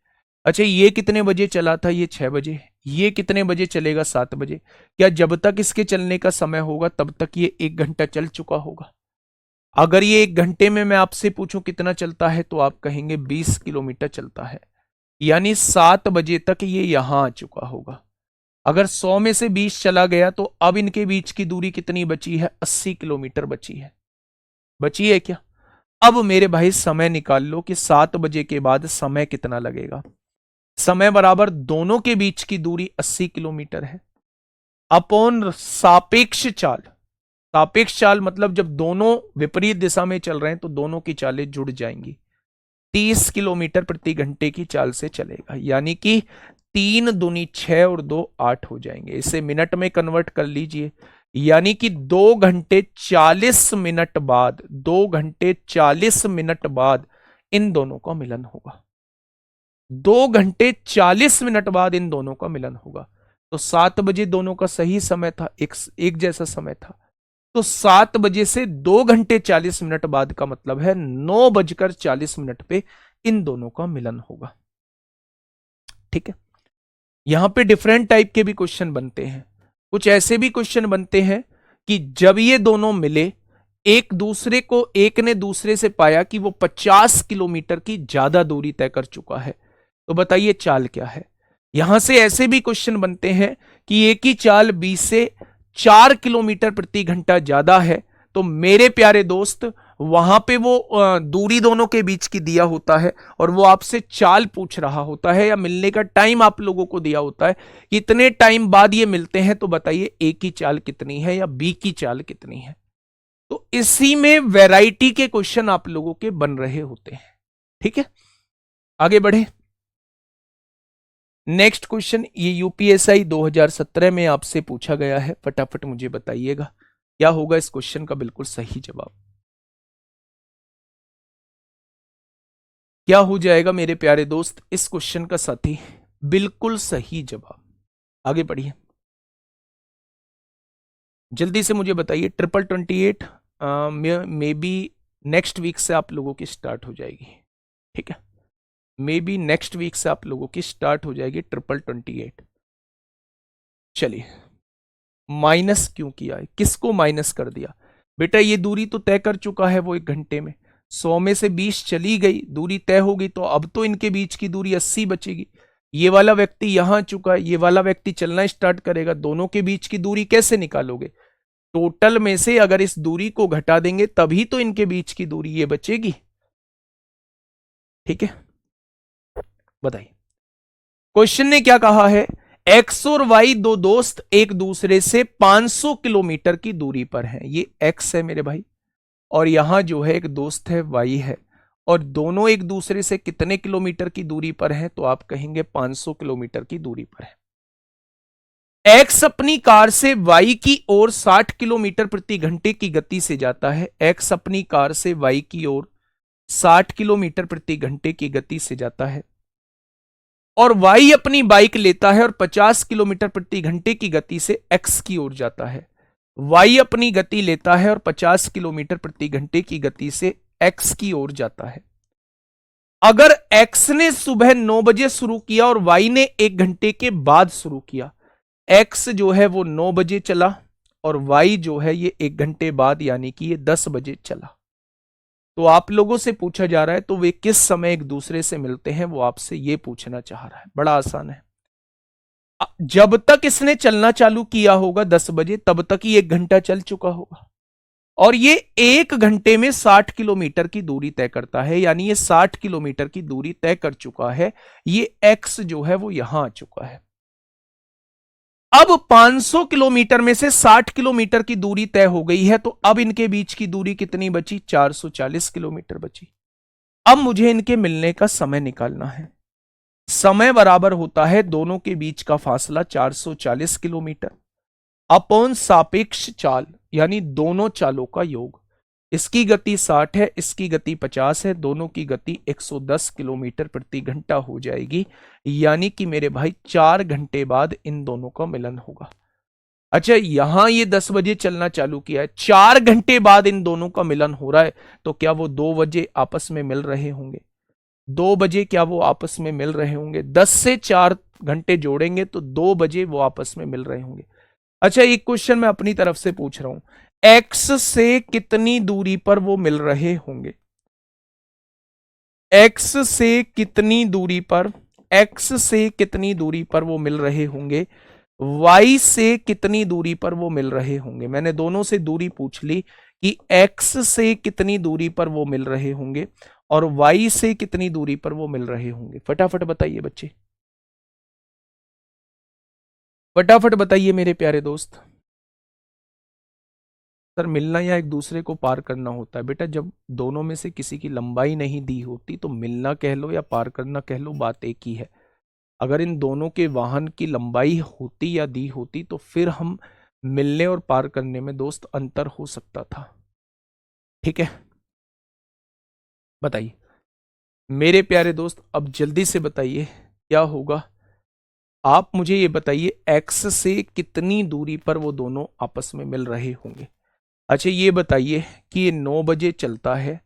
Speaker 1: अच्छा ये कितने बजे चला था, ये 6 बजे। ये कितने बजे चलेगा, 7 बजे। क्या जब तक इसके चलने का समय होगा तब तक ये 1 घंटा चल चुका होगा। अगर ये 1 घंटे में मैं आपसे पूछूं कितना चलता है तो आप कहेंगे 20 किलोमीटर चलता है, यानी 7 बजे तक ये यहां आ चुका होगा। अगर 100 में से 20 चला गया तो अब इनके बीच की दूरी कितनी बची है, 80 किलोमीटर बची है। बची है क्या। अब मेरे भाई समय निकाल लो कि 7 बजे के बाद समय कितना लगेगा। समय बराबर दोनों के बीच की दूरी 80 किलोमीटर है अपॉन सापेक्ष चाल। सापेक्ष चाल मतलब जब दोनों विपरीत दिशा में चल रहे हैं तो दोनों की चालें जुड़ जाएंगी। 30 किलोमीटर प्रति घंटे की चाल से चलेगा, यानी कि 3 दूनी 6 और 2 8 हो जाएंगे। इसे मिनट में कन्वर्ट कर लीजिए, यानी कि 2 घंटे 40 मिनट बाद, 2 घंटे 40 मिनट बाद इन दोनों का मिलन होगा। 2 घंटे 40 मिनट बाद इन दोनों का मिलन होगा। तो 7 बजे दोनों का सही समय था, एक जैसा समय था। तो 7 बजे से 2 घंटे 40 मिनट बाद का मतलब है 9:40 पे इन दोनों का मिलन होगा। ठीक है। यहां पे डिफरेंट टाइप के भी क्वेश्चन बनते हैं। कुछ ऐसे भी क्वेश्चन बनते हैं कि जब ये दोनों मिले, एक दूसरे को, एक ने दूसरे से पाया कि वो 50 किलोमीटर की ज्यादा दूरी तय कर चुका है, तो बताइए चाल क्या है। यहां से ऐसे भी क्वेश्चन बनते हैं कि एक ही चाल 20 से 4 किलोमीटर प्रति घंटा ज्यादा है, तो मेरे प्यारे दोस्त वहां पे वो दूरी दोनों के बीच की दिया होता है और वो आपसे चाल पूछ रहा होता है या मिलने का टाइम आप लोगों को दिया होता है कि इतने टाइम बाद ये मिलते हैं, तो बताइए ए की चाल कितनी है या बी की चाल कितनी है। तो इसी में वैरायटी के क्वेश्चन आप लोगों के बन रहे होते हैं। ठीक है, आगे बढ़े। नेक्स्ट क्वेश्चन ये यूपीएसआई 2017 में आपसे पूछा गया है, फटाफट मुझे बताइएगा क्या होगा इस क्वेश्चन का बिल्कुल सही जवाब। क्या हो जाएगा मेरे प्यारे दोस्त इस क्वेश्चन का साथी बिल्कुल सही जवाब। आगे बढ़िए, जल्दी से मुझे बताइए। 2828 मे बी नेक्स्ट वीक से आप लोगों की स्टार्ट हो जाएगी। ठीक है, मे बी नेक्स्ट वीक से आप लोगों की स्टार्ट हो जाएगी 2828। चलिए, माइनस क्यों किया है, किसको माइनस कर दिया। बेटा ये दूरी तो तय कर चुका है वो 1 घंटे में, 100 में से 20 चली गई, दूरी तय हो गई, तो अब तो इनके बीच की दूरी 80 बचेगी। ये वाला व्यक्ति यहां आ चुका है, ये वाला व्यक्ति चलना स्टार्ट करेगा, दोनों के बीच की दूरी कैसे निकालोगे। टोटल में से अगर इस दूरी को घटा देंगे तभी तो इनके बीच की दूरी ये बचेगी। ठीक है, बताइए क्वेश्चन ने क्या कहा है। एक्स और वाई दो दोस्त एक दूसरे से 500 किलोमीटर की दूरी पर हैं। ये एक्स है मेरे भाई, और यहां जो है एक दोस्त है वाई है, और दोनों एक दूसरे से कितने किलोमीटर की दूरी पर हैं, तो आप कहेंगे 500 किलोमीटर की दूरी पर है। एक्स अपनी कार से वाई की ओर 60 किलोमीटर प्रति घंटे की गति से जाता है। एक्स अपनी कार से वाई की ओर 60 किलोमीटर प्रति घंटे की गति से जाता है, और वाई अपनी बाइक लेता है और 50 किलोमीटर प्रति घंटे की गति से एक्स की ओर जाता है। वाई अपनी गति लेता है और 50 किलोमीटर प्रति घंटे की गति से एक्स की ओर जाता है। अगर एक्स ने सुबह 9 बजे शुरू किया और वाई ने 1 घंटे के बाद शुरू किया, एक्स जो है वो 9 बजे चला और वाई जो है ये 1 घंटे बाद यानी कि ये 10 बजे चला, तो आप लोगों से पूछा जा रहा है तो वे किस समय एक दूसरे से मिलते हैं, वो आपसे ये पूछना चाह रहा है। बड़ा आसान है, जब तक इसने चलना चालू किया होगा 10 बजे तब तक ही 1 घंटा चल चुका होगा, और ये 1 घंटे में 60 किलोमीटर की दूरी तय करता है, यानी ये 60 किलोमीटर की दूरी तय कर चुका है। ये एक्स जो है वो यहां आ चुका है। अब 500 किलोमीटर में से 60 किलोमीटर की दूरी तय हो गई है, तो अब इनके बीच की दूरी कितनी बची, 440 किलोमीटर बची। अब मुझे इनके मिलने का समय निकालना है। समय बराबर होता है दोनों के बीच का फासला 440 किलोमीटर अपॉन सापेक्ष चाल, यानी दोनों चालों का योग। इसकी गति 60 है, इसकी गति 50 है, दोनों की गति 110 किलोमीटर प्रति घंटा हो जाएगी, यानी कि मेरे भाई 4 घंटे बाद इन दोनों का मिलन होगा। अच्छा, यहां ये 10 बजे चलना चालू किया है, 4 घंटे बाद इन दोनों का मिलन हो रहा है, तो क्या वो 2 बजे आपस में मिल रहे होंगे। 2 बजे क्या वो आपस में मिल रहे होंगे, 10 से 4 घंटे जोड़ेंगे तो 2 बजे वो आपस में मिल रहे होंगे। अच्छा, एक क्वेश्चन मैं अपनी तरफ से पूछ रहा हूं, एक्स से कितनी दूरी पर वो मिल रहे होंगे। एक्स से कितनी दूरी पर, एक्स से कितनी दूरी पर वो मिल रहे होंगे, वाई से कितनी दूरी पर वो मिल रहे होंगे। मैंने दोनों से दूरी पूछ ली कि एक्स से कितनी दूरी पर वो मिल रहे होंगे और वाई से कितनी दूरी पर वो मिल रहे होंगे। फटाफट बताइए बच्चे, फटाफट बताइए मेरे प्यारे दोस्त। सर मिलना या एक दूसरे को पार करना होता है। बेटा जब दोनों में से किसी की लंबाई नहीं दी होती तो मिलना कह लो या पार करना कह लो, बात एक ही है। अगर इन दोनों के वाहन की लंबाई होती या दी होती तो फिर हम मिलने और पार करने में दोस्त अंतर हो सकता था। ठीक है, बताइए मेरे प्यारे दोस्त, अब जल्दी से बताइए क्या होगा। आप मुझे ये बताइए एक्स से कितनी दूरी पर वो दोनों आपस में मिल रहे होंगे। अच्छा ये बताइए कि ये 9 बजे चलता है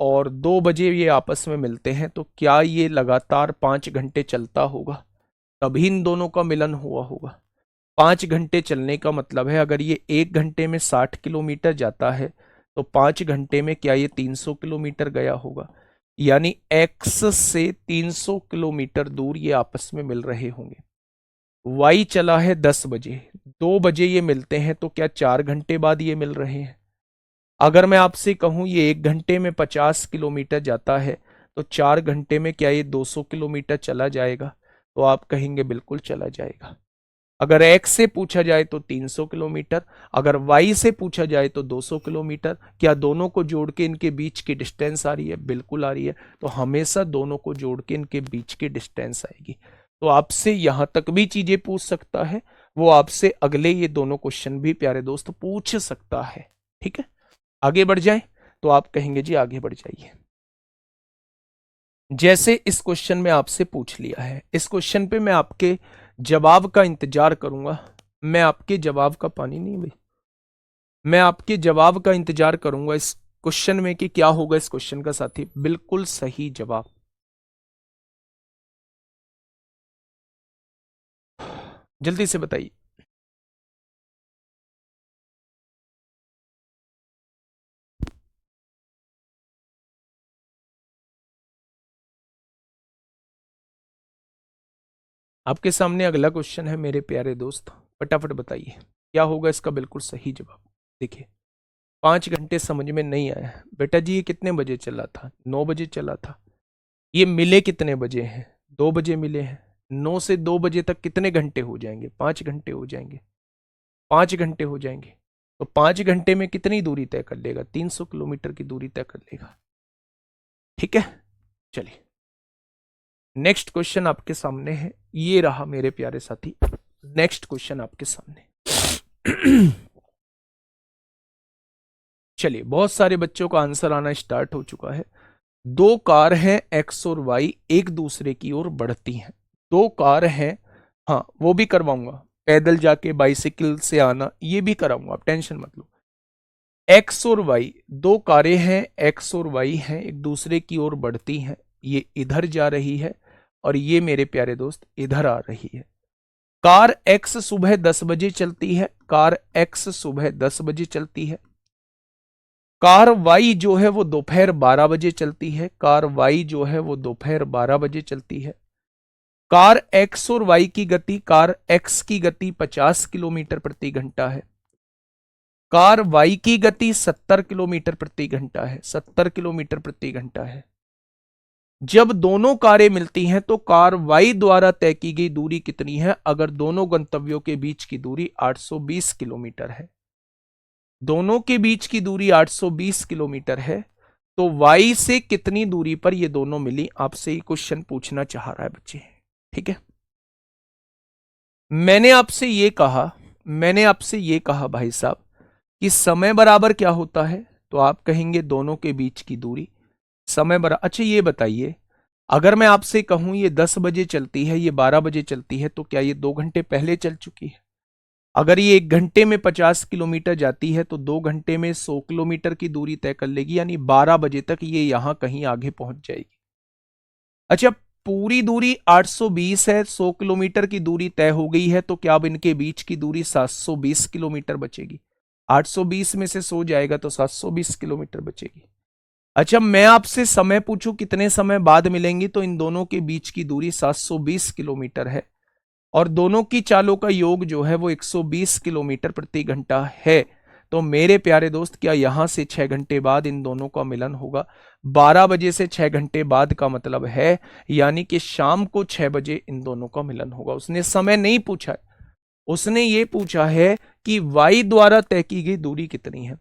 Speaker 1: और 2 बजे ये आपस में मिलते हैं, तो क्या ये लगातार 5 घंटे चलता होगा, तभी इन दोनों का मिलन हुआ होगा। 5 घंटे चलने का मतलब है अगर ये 1 घंटे में 60 किलोमीटर जाता है तो 5 घंटे में क्या ये 300 किलोमीटर गया होगा, यानी x से 300 किलोमीटर दूर ये आपस में मिल रहे होंगे। y चला है 10 बजे, 2 बजे ये मिलते हैं, तो क्या 4 घंटे बाद ये मिल रहे हैं। अगर मैं आपसे कहूं ये 1 घंटे में 50 किलोमीटर जाता है, तो 4 घंटे में क्या ये 200 किलोमीटर चला जाएगा, तो आप कहेंगे बिल्कुल चला जाएगा। अगर x से पूछा जाए तो 300 किलोमीटर, अगर y से पूछा जाए तो 200 किलोमीटर। क्या दोनों को जोड़ के इनके बीच की डिस्टेंस आ रही है? बिल्कुल आ रही है। तो हमेशा दोनों को जोड़ के इनके बीच की डिस्टेंस आएगी। तो आपसे यहां तक भी चीजें पूछ सकता है, वो आपसे अगले ये दोनों क्वेश्चन भी प्यारे दोस्त पूछ सकता है। ठीक है, आगे बढ़ जाए तो आप कहेंगे जी आगे बढ़ जाइए। जैसे इस क्वेश्चन में आपसे पूछ लिया है, इस क्वेश्चन पे मैं आपके जवाब का इंतजार करूंगा। मैं आपके जवाब का पानी नहीं भाई, मैं आपके जवाब का इंतजार करूंगा इस क्वेश्चन में कि क्या होगा इस क्वेश्चन का साथी। बिल्कुल सही जवाब, जल्दी से बताइए। आपके सामने अगला क्वेश्चन है मेरे प्यारे दोस्त, फटाफट बताइए क्या होगा इसका बिल्कुल सही जवाब। देखिए 5 घंटे समझ में नहीं आया बेटा जी, ये कितने बजे चला था? 9 बजे चला था। ये मिले कितने बजे हैं? 2 बजे मिले हैं। 9 से 2 बजे तक कितने घंटे हो जाएंगे? 5 घंटे हो जाएंगे। 5 घंटे हो जाएंगे, तो 5 घंटे में कितनी दूरी तय कर लेगा? 300 किलोमीटर की दूरी तय कर लेगा। ठीक है, चलिए नेक्स्ट क्वेश्चन आपके सामने है, ये रहा मेरे प्यारे साथी नेक्स्ट क्वेश्चन आपके सामने। चलिए बहुत सारे बच्चों का आंसर आना स्टार्ट हो चुका है। दो कार हैं एक्स और वाई, एक दूसरे की ओर बढ़ती हैं। दो कार हैं, हाँ वो भी करवाऊंगा, पैदल जाके बाइसिकल से आना ये भी कराऊंगा, आप टेंशन मत लो। एक्स और वाई, दो कारें हैं एक्स और वाई हैं, एक दूसरे की ओर बढ़ती हैं। ये इधर जा रही है और ये मेरे प्यारे दोस्त इधर आ रही है। कार एक्स सुबह 10 बजे चलती है, कार एक्स सुबह 10 बजे चलती है। कार वाई जो है वो दोपहर 12 बजे चलती है, कार वाई जो है वो दोपहर 12 बजे चलती है। कार एक्स और वाई की गति, कार एक्स की गति 50 किलोमीटर प्रति घंटा है, कार वाई की गति 70 किलोमीटर प्रति घंटा है, 70 किलोमीटर प्रति घंटा है। जब दोनों कारें मिलती हैं तो कार वाई द्वारा तय की गई दूरी कितनी है? अगर दोनों गंतव्यों के बीच की दूरी 820 किलोमीटर है, दोनों के बीच की दूरी 820 किलोमीटर है, तो वाई से कितनी दूरी पर ये दोनों मिली? आपसे ये क्वेश्चन पूछना चाह रहा है बच्चे। ठीक है, मैंने आपसे ये कहा भाई साहब कि समय बराबर क्या होता है, तो आप कहेंगे दोनों के बीच की दूरी। समय बराबर, अच्छा ये बताइए अगर मैं आपसे कहूं ये 10 बजे चलती है, ये 12 बजे चलती है, तो क्या ये 2 घंटे पहले चल चुकी है? अगर ये 1 घंटे में 50 किलोमीटर जाती है तो 2 घंटे में 100 किलोमीटर की दूरी तय कर लेगी, यानी 12 बजे तक ये यहां कहीं आगे पहुंच जाएगी। अच्छा पूरी दूरी 820 है, 100 किलोमीटर की दूरी तय हो गई है, तो क्या अब इनके बीच की दूरी 720 किलोमीटर बचेगी? 820 में से 100 जाएगा तो 720 किलोमीटर बचेगी। अच्छा मैं आपसे समय पूछूं कितने समय बाद मिलेंगी, तो इन दोनों के बीच की दूरी 720 किलोमीटर है और दोनों की चालों का योग जो है वो 120 किलोमीटर प्रति घंटा है। तो मेरे प्यारे दोस्त क्या यहां से 6 घंटे बाद इन दोनों का मिलन होगा? 12 बजे से 6 घंटे बाद का मतलब है यानी कि शाम को 6 बजे इन दोनों का मिलन होगा। उसने समय नहीं पूछा है, उसने ये पूछा है कि वाई द्वारा तय की गई दूरी कितनी है।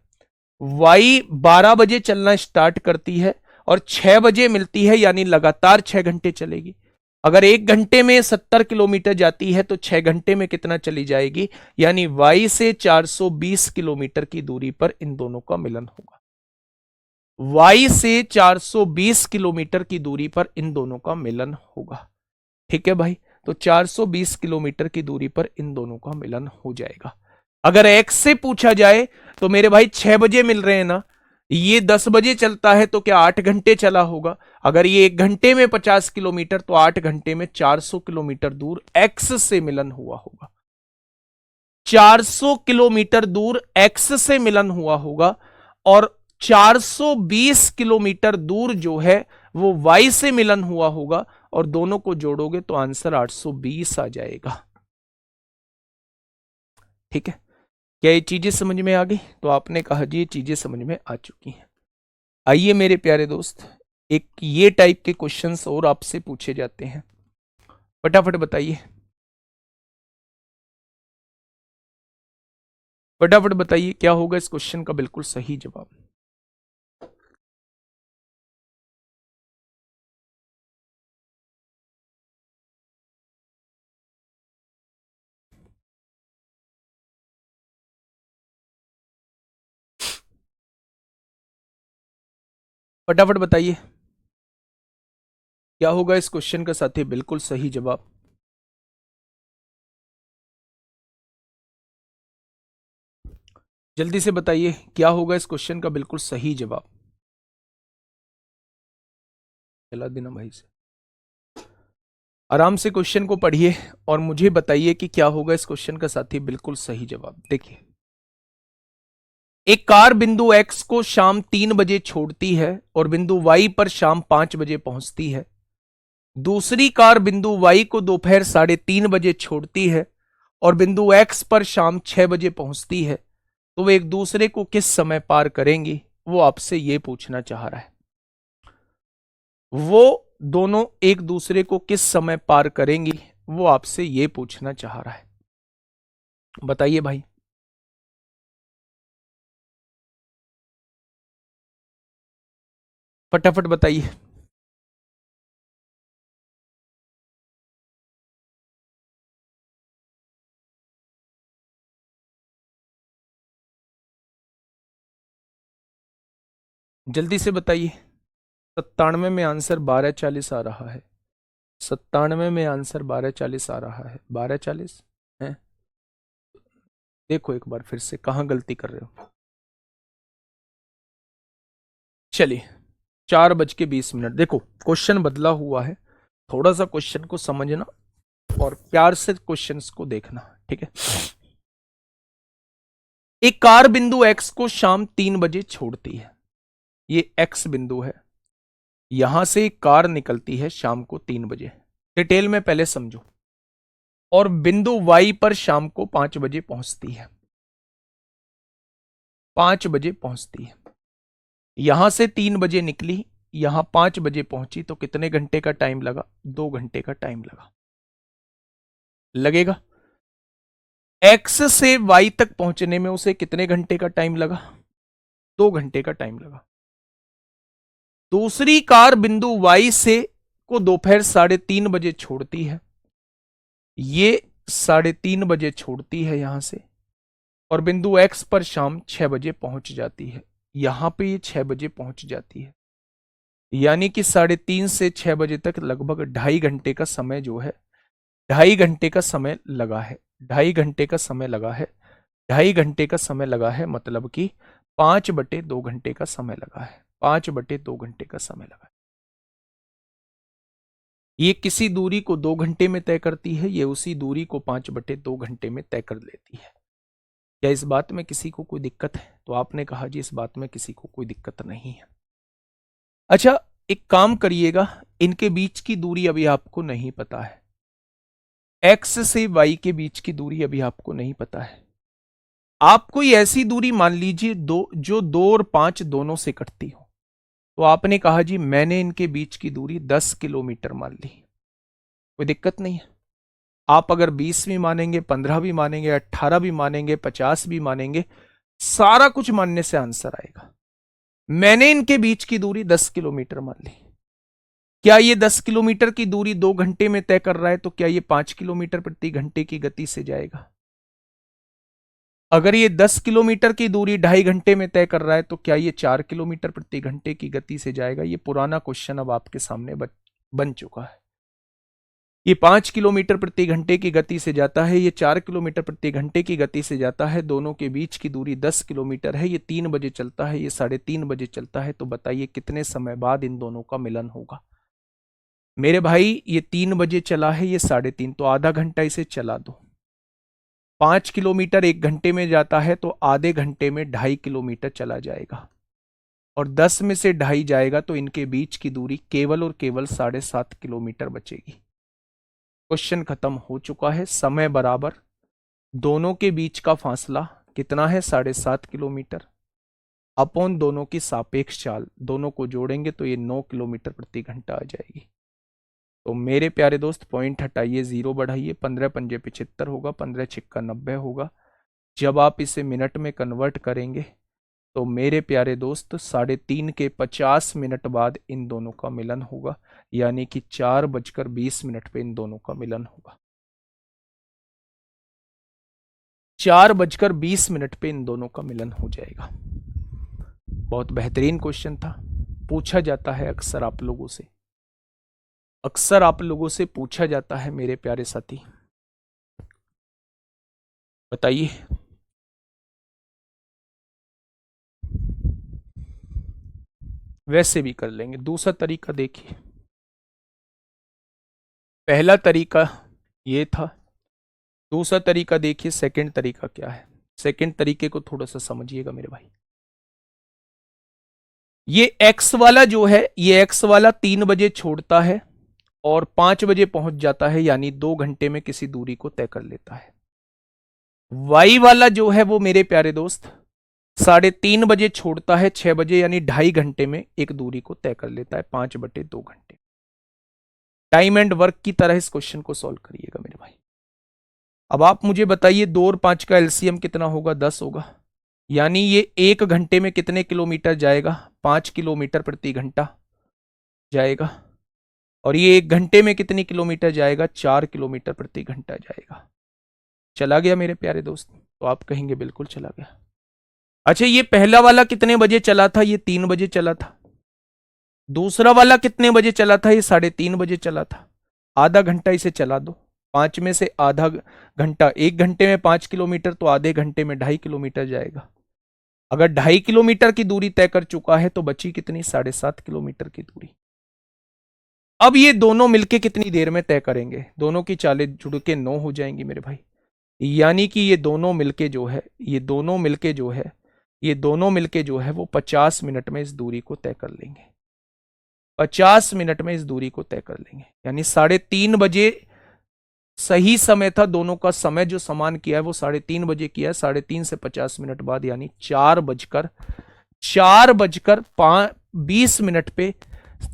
Speaker 1: वाई 12 बजे चलना स्टार्ट करती है और 6 बजे मिलती है, यानी लगातार 6 घंटे चलेगी। अगर 1 घंटे में 70 किलोमीटर जाती है तो 6 घंटे में कितना चली जाएगी, यानी वाई से 420 किलोमीटर की दूरी पर इन दोनों का मिलन होगा। वाई से 420 किलोमीटर की दूरी पर इन दोनों का मिलन होगा। ठीक है भाई, तो 420 किलोमीटर की दूरी पर इन दोनों का मिलन हो जाएगा। अगर एक्स से पूछा जाए तो मेरे भाई 6 बजे मिल रहे हैं ना, ये 10 बजे चलता है तो क्या 8 घंटे चला होगा? अगर ये 1 घंटे में 50 किलोमीटर तो 8 घंटे में 400 किलोमीटर दूर एक्स से मिलन हुआ होगा। 400 किलोमीटर दूर एक्स से मिलन हुआ होगा और 420 किलोमीटर दूर जो है वो y से मिलन हुआ होगा, और दोनों को जोड़ोगे तो आंसर 820 आ जाएगा। ठीक है, क्या ये चीजें समझ में आ गई? तो आपने कहा जी ये चीजें समझ में आ चुकी हैं। आइए मेरे प्यारे दोस्त, एक ये टाइप के क्वेश्चंस और आपसे पूछे जाते हैं, फटाफट बताइए, फटाफट बताइए क्या होगा इस क्वेश्चन का बिल्कुल सही जवाब। फटाफट बताइए क्या होगा इस क्वेश्चन का साथी बिल्कुल सही जवाब। जल्दी से बताइए क्या होगा इस क्वेश्चन का बिल्कुल सही जवाब। चला देना भाई से, आराम से क्वेश्चन को पढ़िए और मुझे बताइए कि क्या होगा इस क्वेश्चन का साथी बिल्कुल सही जवाब। देखिए, एक कार बिंदु X को शाम 3 बजे छोड़ती है और बिंदु Y पर शाम 5 बजे पहुंचती है। दूसरी कार बिंदु Y को दोपहर 3:30 बजे छोड़ती है और बिंदु X पर शाम 6 बजे पहुंचती है। तो वे एक दूसरे को किस समय पार करेंगी, वो आपसे ये पूछना चाह रहा है। वो दोनों एक दूसरे को किस समय पार करेंगी, वो आपसे ये पूछना चाह रहा है। बताइए भाई, फटाफट बताइए। जल्दी से बताइए। 97 में आंसर 12:40 आ रहा है। 97 में आंसर 12:40 आ रहा है। 12:40 है। देखो एक बार फिर से कहां गलती कर रहे हो। चलिए, 4:20। देखो क्वेश्चन बदला हुआ है, थोड़ा सा क्वेश्चन को समझना और प्यार से क्वेश्चंस को देखना। ठीक है, एक कार बिंदु एक्स को शाम 3 बजे छोड़ती है। ये एक्स बिंदु है, यहां से एक कार निकलती है शाम को 3 बजे। डिटेल में पहले समझो। और बिंदु वाई पर शाम को 5 बजे पहुंचती है। 5 बजे पहुंचती है, यहां से 3 बजे निकली, यहां 5 बजे पहुंची, तो कितने घंटे का टाइम लगा? 2 घंटे का टाइम लगा, लगेगा। एक्स से वाई तक पहुंचने में उसे कितने घंटे का टाइम लगा? 2 घंटे का टाइम लगा। दूसरी कार बिंदु वाई से को दोपहर 3:30 बजे छोड़ती है। ये 3:30 बजे छोड़ती है यहां से, और बिंदु एक्स पर शाम 6 बजे पहुंच जाती है। यहां पे ये 6 बजे पहुंच जाती है, यानी कि 3:30 से 6 बजे तक लगभग 2.5 घंटे का समय जो है, 2.5 घंटे का समय लगा है। 2.5 घंटे का समय लगा है। 2.5 घंटे का समय लगा है, मतलब कि 5/2 घंटे का समय लगा है। 5/2 घंटे का समय लगा है। ये किसी दूरी को 2 घंटे में तय करती है, ये उसी दूरी को 5/2 घंटे में तय कर लेती है। क्या इस बात में किसी को कोई दिक्कत है? तो आपने कहा जी इस बात में किसी को कोई दिक्कत नहीं है। अच्छा, एक काम करिएगा, इनके बीच की दूरी अभी आपको नहीं पता है। एक्स से वाई के बीच की दूरी अभी आपको नहीं पता है। आप कोई ऐसी दूरी मान लीजिए जो 2 और 5 दोनों से कटती हो। तो आपने कहा जी मैंने इनके बीच की दूरी 10 किलोमीटर मान ली, कोई दिक्कत नहीं है। आप अगर 20 भी मानेंगे, 15 भी मानेंगे, 18 भी मानेंगे, 50 भी मानेंगे, सारा कुछ मानने से आंसर आएगा। मैंने इनके बीच की दूरी 10 किलोमीटर मान ली। क्या ये 10 किलोमीटर की दूरी 2 घंटे में तय कर रहा है, तो क्या ये 5 किलोमीटर प्रति घंटे की गति से जाएगा? अगर ये 10 किलोमीटर की दूरी 2.5 घंटे में तय कर रहा है, तो क्या ये 4 किलोमीटर प्रति घंटे की गति से जाएगा? ये पुराना क्वेश्चन अब आपके सामने बन चुका है। ये 5 किलोमीटर प्रति घंटे की गति से जाता है, ये 4 किलोमीटर प्रति घंटे की गति से जाता है। दोनों के बीच की दूरी 10 किलोमीटर है। ये 3 बजे चलता है, ये 3:30 बजे चलता है। तो बताइए कितने समय बाद इन दोनों का मिलन होगा? मेरे भाई ये 3 बजे चला है, ये 3:30, तो आधा घंटा इसे चला दो। 5 किलोमीटर 1 घंटे में जाता है, तो आधे घंटे में 2.5 किलोमीटर चला जाएगा। और 10 में से 2.5 जाएगा तो इनके बीच की दूरी केवल और केवल 7.5 किलोमीटर बचेगी। क्वेश्चन खत्म हो चुका है। समय बराबर दोनों के बीच का फासला कितना है, 7.5 किलोमीटर, अपॉन दोनों की सापेक्ष चाल, दोनों को जोड़ेंगे तो ये 9 किलोमीटर प्रति घंटा आ जाएगी। तो मेरे प्यारे दोस्त पॉइंट हटाइए, 0 बढ़ाइए, 15 पंजे 75 होगा, 15 छिक्का 90 होगा। जब आप इसे मिनट में कन्वर्ट करेंगे तो मेरे प्यारे दोस्त 3:30 के 50 मिनट बाद इन दोनों का मिलन होगा, यानी कि 4:20 पे इन दोनों का मिलन होगा। 4:20 पे इन दोनों का मिलन हो जाएगा। बहुत बेहतरीन क्वेश्चन था, पूछा जाता है अक्सर आप लोगों से, अक्सर आप लोगों से पूछा जाता है मेरे प्यारे साथी। बताइए। वैसे भी कर लेंगे। दूसरा तरीका देखिए, पहला तरीका ये था, दूसरा तरीका देखिए सेकंड तरीका क्या है। सेकंड तरीके को थोड़ा सा समझिएगा मेरे भाई। ये एक्स वाला जो है, ये एक्स वाला 3 बजे छोड़ता है और 5 बजे पहुंच जाता है, यानी 2 घंटे में किसी दूरी को तय कर लेता है। वाई वाला जो है वो मेरे प्यारे दोस्त 3:30 बजे छोड़ता है, 6 बजे यानी 2.5 घंटे में एक दूरी को तय कर लेता है, 5/2 घंटे। टाइम एंड वर्क की तरह इस क्वेश्चन को सॉल्व करिएगा मेरे भाई। अब आप मुझे बताइए 2 और 5 का एलसीएम कितना होगा, 10 होगा, यानी ये 1 घंटे में कितने किलोमीटर जाएगा, 5 किलोमीटर प्रति घंटा जाएगा। और ये 1 घंटे में कितनी किलोमीटर जाएगा, 4 किलोमीटर प्रति घंटा जाएगा। चला गया मेरे प्यारे दोस्त? तो आप कहेंगे बिल्कुल चला गया। अच्छा, ये पहला वाला कितने बजे चला था, ये 3 बजे चला था। दूसरा वाला कितने बजे चला था, ये 3:30 बजे चला था। आधा घंटा इसे चला दो, 5 में से आधा घंटा, 1 घंटे में 5 किलोमीटर, तो आधे घंटे में 2.5 किलोमीटर जाएगा। अगर 2.5 किलोमीटर की दूरी तय कर चुका है तो बची कितनी, 7.5 किलोमीटर की दूरी। अब ये दोनों मिलके कितनी देर में तय करेंगे, दोनों की चालें जुड़ के 9 हो जाएंगी मेरे भाई, यानी कि ये दोनों मिलके जो है, ये दोनों मिलके जो है, ये दोनों मिलके जो है वो 50 मिनट में इस दूरी को तय कर लेंगे। 50 मिनट में इस दूरी को तय कर लेंगे, यानी 3:30 बजे सही समय था। दोनों का समय जो समान किया है वो 3:30 बजे किया है, 3:30 से 50 मिनट बाद यानी 4:20 पे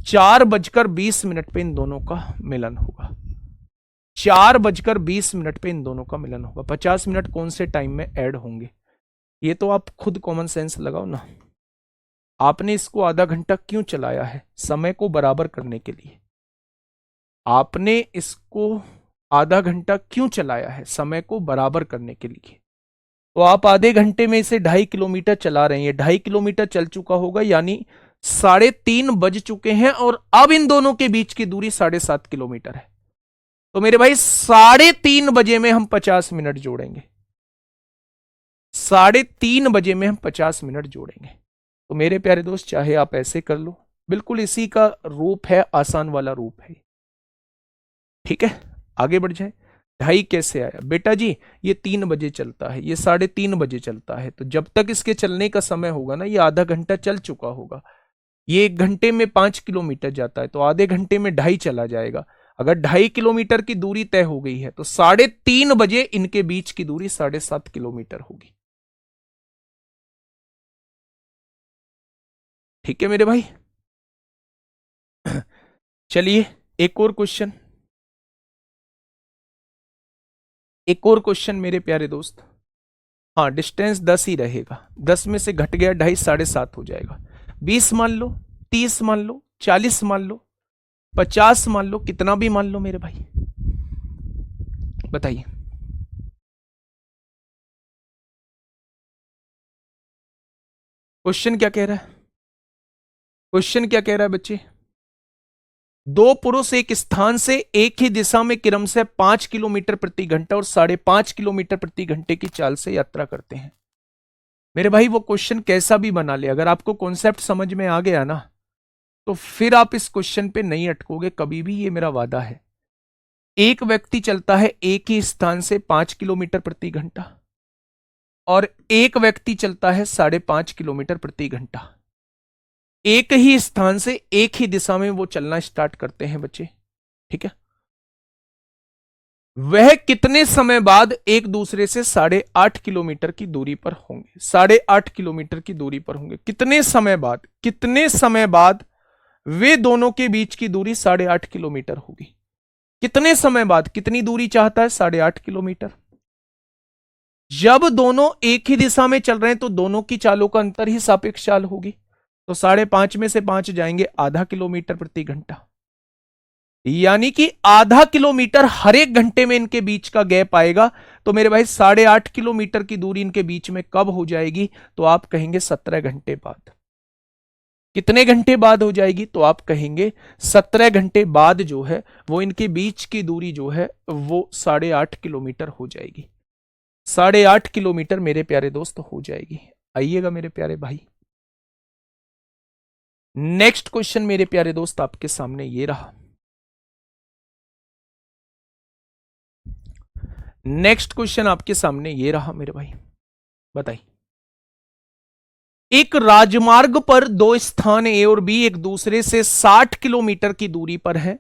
Speaker 1: 4:20 पे इन दोनों का मिलन होगा। 4:20 पे इन दोनों का मिलन होगा। 50 मिनट कौन से टाइम में ऐड होंगे, ये तो आप खुद कॉमन सेंस लगाओ ना। आपने इसको आधा घंटा क्यों चलाया है, समय को बराबर करने के लिए। आपने इसको आधा घंटा क्यों चलाया है, समय को बराबर करने के लिए। तो आप आधे घंटे में इसे 2.5 किलोमीटर चला रहे हैं, 2.5 किलोमीटर चल चुका होगा, यानी 3:30 बज चुके हैं और अब इन दोनों के बीच की दूरी 7.5 किलोमीटर है। तो मेरे भाई 3:30 बजे में हम 50 मिनट जोड़ेंगे, 3:30 बजे में हम 50 मिनट जोड़ेंगे। तो मेरे प्यारे दोस्त, चाहे आप ऐसे कर लो, बिल्कुल इसी का रूप है, आसान वाला रूप है। ठीक है, आगे बढ़ जाए। 2.5 कैसे आया बेटा जी, ये 3 बजे चलता है, ये 3:30 बजे चलता है, तो जब तक इसके चलने का समय होगा ना, ये आधा घंटा चल चुका होगा। ये 1 घंटे में 5 किलोमीटर जाता है, तो आधे घंटे में 2.5 चला जाएगा। अगर 2.5 किलोमीटर की दूरी तय हो गई है तो 3:30 बजे इनके बीच की दूरी 7.5 किलोमीटर होगी। ठीक है मेरे भाई। चलिए एक और क्वेश्चन, एक और क्वेश्चन मेरे प्यारे दोस्त। हाँ, डिस्टेंस 10 ही रहेगा, 10 में से घट गया 2.5, 7.5 हो जाएगा। 20 मान लो, 30 मान लो, 40 मान लो, 50 मान लो, कितना भी मान लो मेरे भाई, बताइए। क्वेश्चन क्या कह रहा है, क्वेश्चन क्या कह रहा है बच्चे। 2 पुरुष एक स्थान से एक ही दिशा में क्रमशः 5 किलोमीटर प्रति घंटा और 5.5 किलोमीटर प्रति घंटे की चाल से यात्रा करते हैं। मेरे भाई वो क्वेश्चन कैसा भी बना ले, अगर आपको कॉन्सेप्ट समझ में आ गया ना, तो फिर आप इस क्वेश्चन पे नहीं अटकोगे कभी भी, ये मेरा वादा है। एक व्यक्ति चलता है एक ही स्थान से 5 किलोमीटर प्रति घंटा और एक व्यक्ति चलता है 5.5 किलोमीटर प्रति घंटा। एक ही स्थान से एक ही दिशा में वो चलना स्टार्ट करते हैं बच्चे, ठीक है। वह कितने समय बाद एक दूसरे से 8.5 किलोमीटर की दूरी पर होंगे? 8.5 किलोमीटर की दूरी पर होंगे। कितने समय बाद, कितने समय बाद वे दोनों के बीच की दूरी 8.5 किलोमीटर होगी? कितने समय बाद, कितनी दूरी चाहता है? 8.5 किलोमीटर। जब दोनों एक ही दिशा में चल रहे हैं तो दोनों की चालों का अंतर ही सापेक्ष चाल होगी। तो 5.5 में से 5 जाएंगे, आधा किलोमीटर प्रति घंटा, यानी कि आधा किलोमीटर हर एक घंटे में इनके बीच का गैप आएगा। तो मेरे भाई 8.5 किलोमीटर की दूरी इनके बीच में कब हो जाएगी? तो आप कहेंगे 17 घंटे बाद। कितने घंटे बाद हो जाएगी? तो आप कहेंगे 17 घंटे बाद जो है वो इनके बीच की दूरी जो है वो 8.5 किलोमीटर हो जाएगी। 8.5 किलोमीटर मेरे प्यारे दोस्त हो जाएगी। आइएगा मेरे प्यारे भाई, नेक्स्ट क्वेश्चन मेरे प्यारे दोस्त आपके सामने ये रहा। नेक्स्ट क्वेश्चन आपके सामने ये रहा मेरे भाई, बताइए। एक राजमार्ग पर दो स्थान ए और बी एक दूसरे से 60 किलोमीटर की दूरी पर है।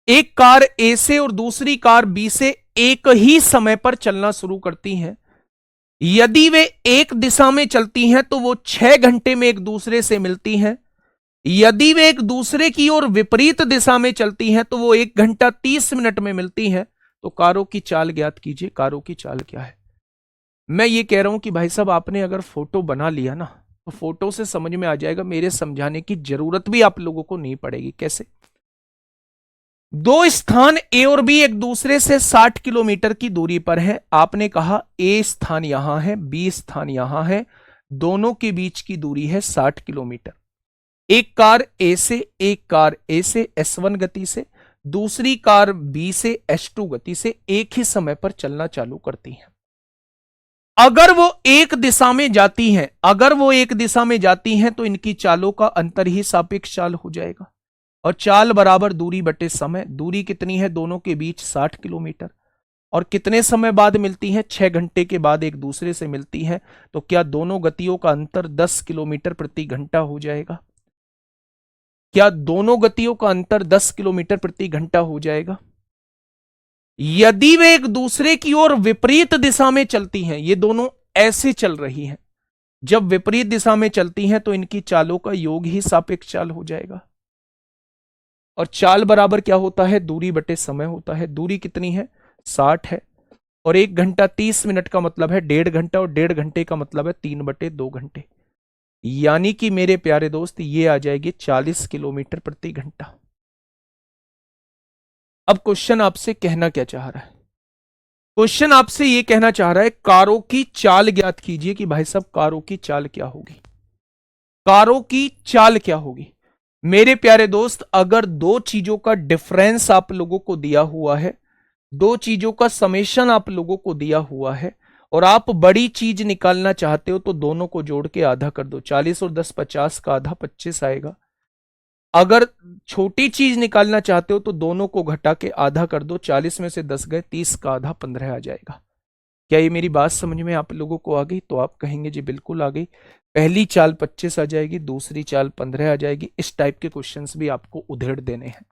Speaker 1: एक कार ए से और दूसरी कार बी से एक ही समय पर चलना शुरू करती हैं। यदि वे एक दिशा में चलती हैं तो वो 6 घंटे में एक दूसरे से मिलती हैं। यदि वे एक दूसरे की ओर विपरीत दिशा में चलती हैं तो वो 1 घंटा 30 मिनट में मिलती हैं। तो कारों की चाल ज्ञात कीजिए। कारों की चाल क्या है? मैं ये कह रहा हूं कि भाई साहब आपने अगर फोटो बना लिया ना तो फोटो से समझ में आ जाएगा, मेरे समझाने की जरूरत भी आप लोगों को नहीं पड़ेगी। कैसे? दो स्थान ए और बी एक दूसरे से 60 किलोमीटर की दूरी पर हैं। आपने कहा ए स्थान यहां है, बी स्थान यहां है, दोनों के बीच की दूरी है 60 किलोमीटर। एक कार ए से, एक कार ए से S1 गति से, दूसरी कार बी से S2 गति से एक ही समय पर चलना चालू करती हैं। अगर वो एक दिशा में जाती हैं, अगर वो एक दिशा में जाती हैं तो इनकी चालों का अंतर ही सापेक्ष चाल हो जाएगा। और चाल बराबर दूरी बटे समय। दूरी कितनी है दोनों के बीच? 60 किलोमीटर। और कितने समय बाद मिलती हैं? 6 घंटे के बाद एक दूसरे से मिलती हैं। तो क्या दोनों गतियों का अंतर 10 किलोमीटर प्रति घंटा हो जाएगा? क्या दोनों गतियों का अंतर 10 किलोमीटर प्रति घंटा हो जाएगा? यदि वे एक दूसरे की ओर विपरीत दिशा में चलती हैं, ये दोनों ऐसे चल रही हैं, जब विपरीत दिशा में चलती हैं तो इनकी चालों का योग ही सापेक्ष चाल हो जाएगा। और चाल बराबर क्या होता है? दूरी बटे समय होता है। दूरी कितनी है? 60 है। और 1 घंटा 30 मिनट का मतलब है 1.5 घंटा, और 1.5 घंटे का मतलब है 3/2 घंटे। यानी कि मेरे प्यारे दोस्त ये आ जाएगी 40 किलोमीटर प्रति घंटा। अब क्वेश्चन आपसे कहना क्या चाह रहा है? क्वेश्चन आपसे ये कहना चाह रहा है कारों की चाल ज्ञात कीजिए कि भाई साहब कारों की चाल क्या होगी? कारों की चाल क्या होगी? मेरे प्यारे दोस्त, अगर दो चीजों का डिफरेंस आप लोगों को दिया हुआ है, दो चीजों का समेशन आप लोगों को दिया हुआ है, और आप बड़ी चीज निकालना चाहते हो तो दोनों को जोड़ के आधा कर दो। 40 और 10 50 का आधा 25 आएगा। अगर छोटी चीज निकालना चाहते हो तो दोनों को घटा के आधा कर दो। 40 में से 10 गए, 30 का आधा 15 आ जाएगा। क्या ये मेरी बात समझ में आप लोगों को आ गई? तो आप कहेंगे जी बिल्कुल आ गई। पहली चाल 25 आ जाएगी, दूसरी चाल 15 आ जाएगी। इस टाइप के क्वेश्चंस भी आपको उधेड़ देने हैं।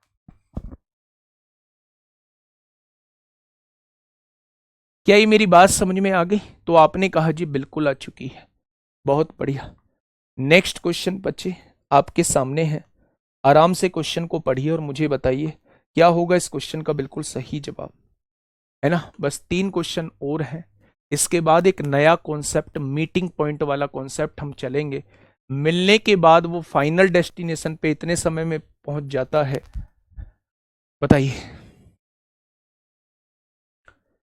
Speaker 1: क्या ये मेरी बात समझ में आ गई? तो आपने कहा जी बिल्कुल आ चुकी है। बहुत बढ़िया। नेक्स्ट क्वेश्चन बच्चे आपके सामने है। आराम से क्वेश्चन को पढ़िए और मुझे बताइए क्या होगा इस क्वेश्चन का बिल्कुल सही जवाब, है ना। बस 3 क्वेश्चन और हैं। इसके बाद एक नया कॉन्सेप्ट, मीटिंग पॉइंट वाला कॉन्सेप्ट हम चलेंगे। मिलने के बाद वो फाइनल डेस्टिनेशन पे इतने समय में पहुंच जाता है। बताइए।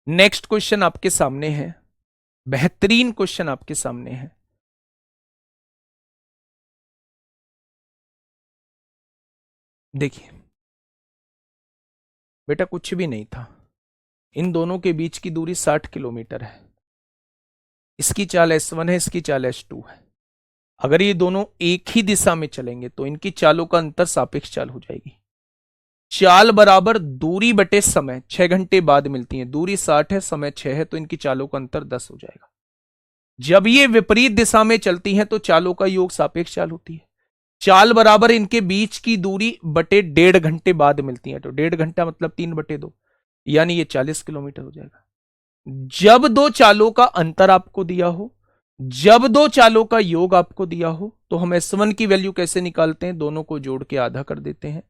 Speaker 1: नेक्स्ट क्वेश्चन आपके सामने है, बेहतरीन क्वेश्चन आपके सामने है। देखिए बेटा, कुछ भी नहीं था। इन दोनों के बीच की दूरी 60 किलोमीटर है। इसकी चाल S1 है, इसकी चाल S2 है। अगर ये दोनों एक ही दिशा में चलेंगे तो इनकी चालों का अंतर सापेक्ष चाल हो जाएगी। चाल बराबर दूरी बटे समय। 6 घंटे बाद मिलती है। दूरी 60 है, समय 6 है, तो इनकी चालों का अंतर 10 हो जाएगा। जब ये विपरीत दिशा में चलती हैं तो चालों का योग सापेक्ष चाल होती है। चाल बराबर इनके बीच की दूरी बटे 1.5 घंटे बाद मिलती है, तो 1.5 घंटा मतलब 3/2, यानी ये 40 किलोमीटर हो जाएगा। जब दो चालों का अंतर आपको दिया हो, जब दो चालों का योग आपको दिया हो, तो हम S1 की वैल्यू कैसे निकालते हैं, दोनों को जोड़ के आधा कर देते हैं।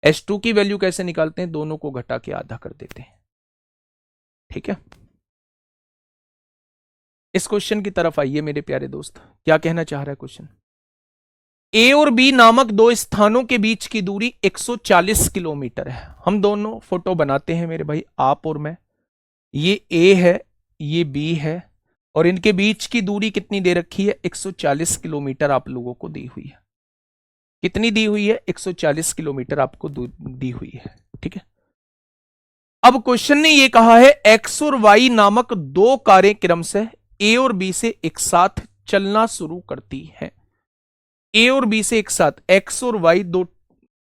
Speaker 1: S2 की वैल्यू कैसे निकालते हैं, दोनों को घटा के आधा कर देते हैं। ठीक है, इस क्वेश्चन की तरफ आइए मेरे प्यारे दोस्त, क्या कहना चाह रहा है क्वेश्चन। ए और बी नामक दो स्थानों के बीच की दूरी 140 किलोमीटर है। हम दोनों फोटो बनाते हैं मेरे भाई, आप और मैं। ये ए है, ये बी है, और इनके बीच की दूरी कितनी दे रखी है, 140 किलोमीटर आप लोगों को दी हुई है। कितनी दी हुई है, 140 किलोमीटर आपको दी हुई है। ठीक है, अब क्वेश्चन ने ये कहा है एक्स और वाई नामक दो कारें क्रम से ए और बी से एक साथ चलना शुरू करती हैं। ए और बी से एक साथ, एक्स और वाई दो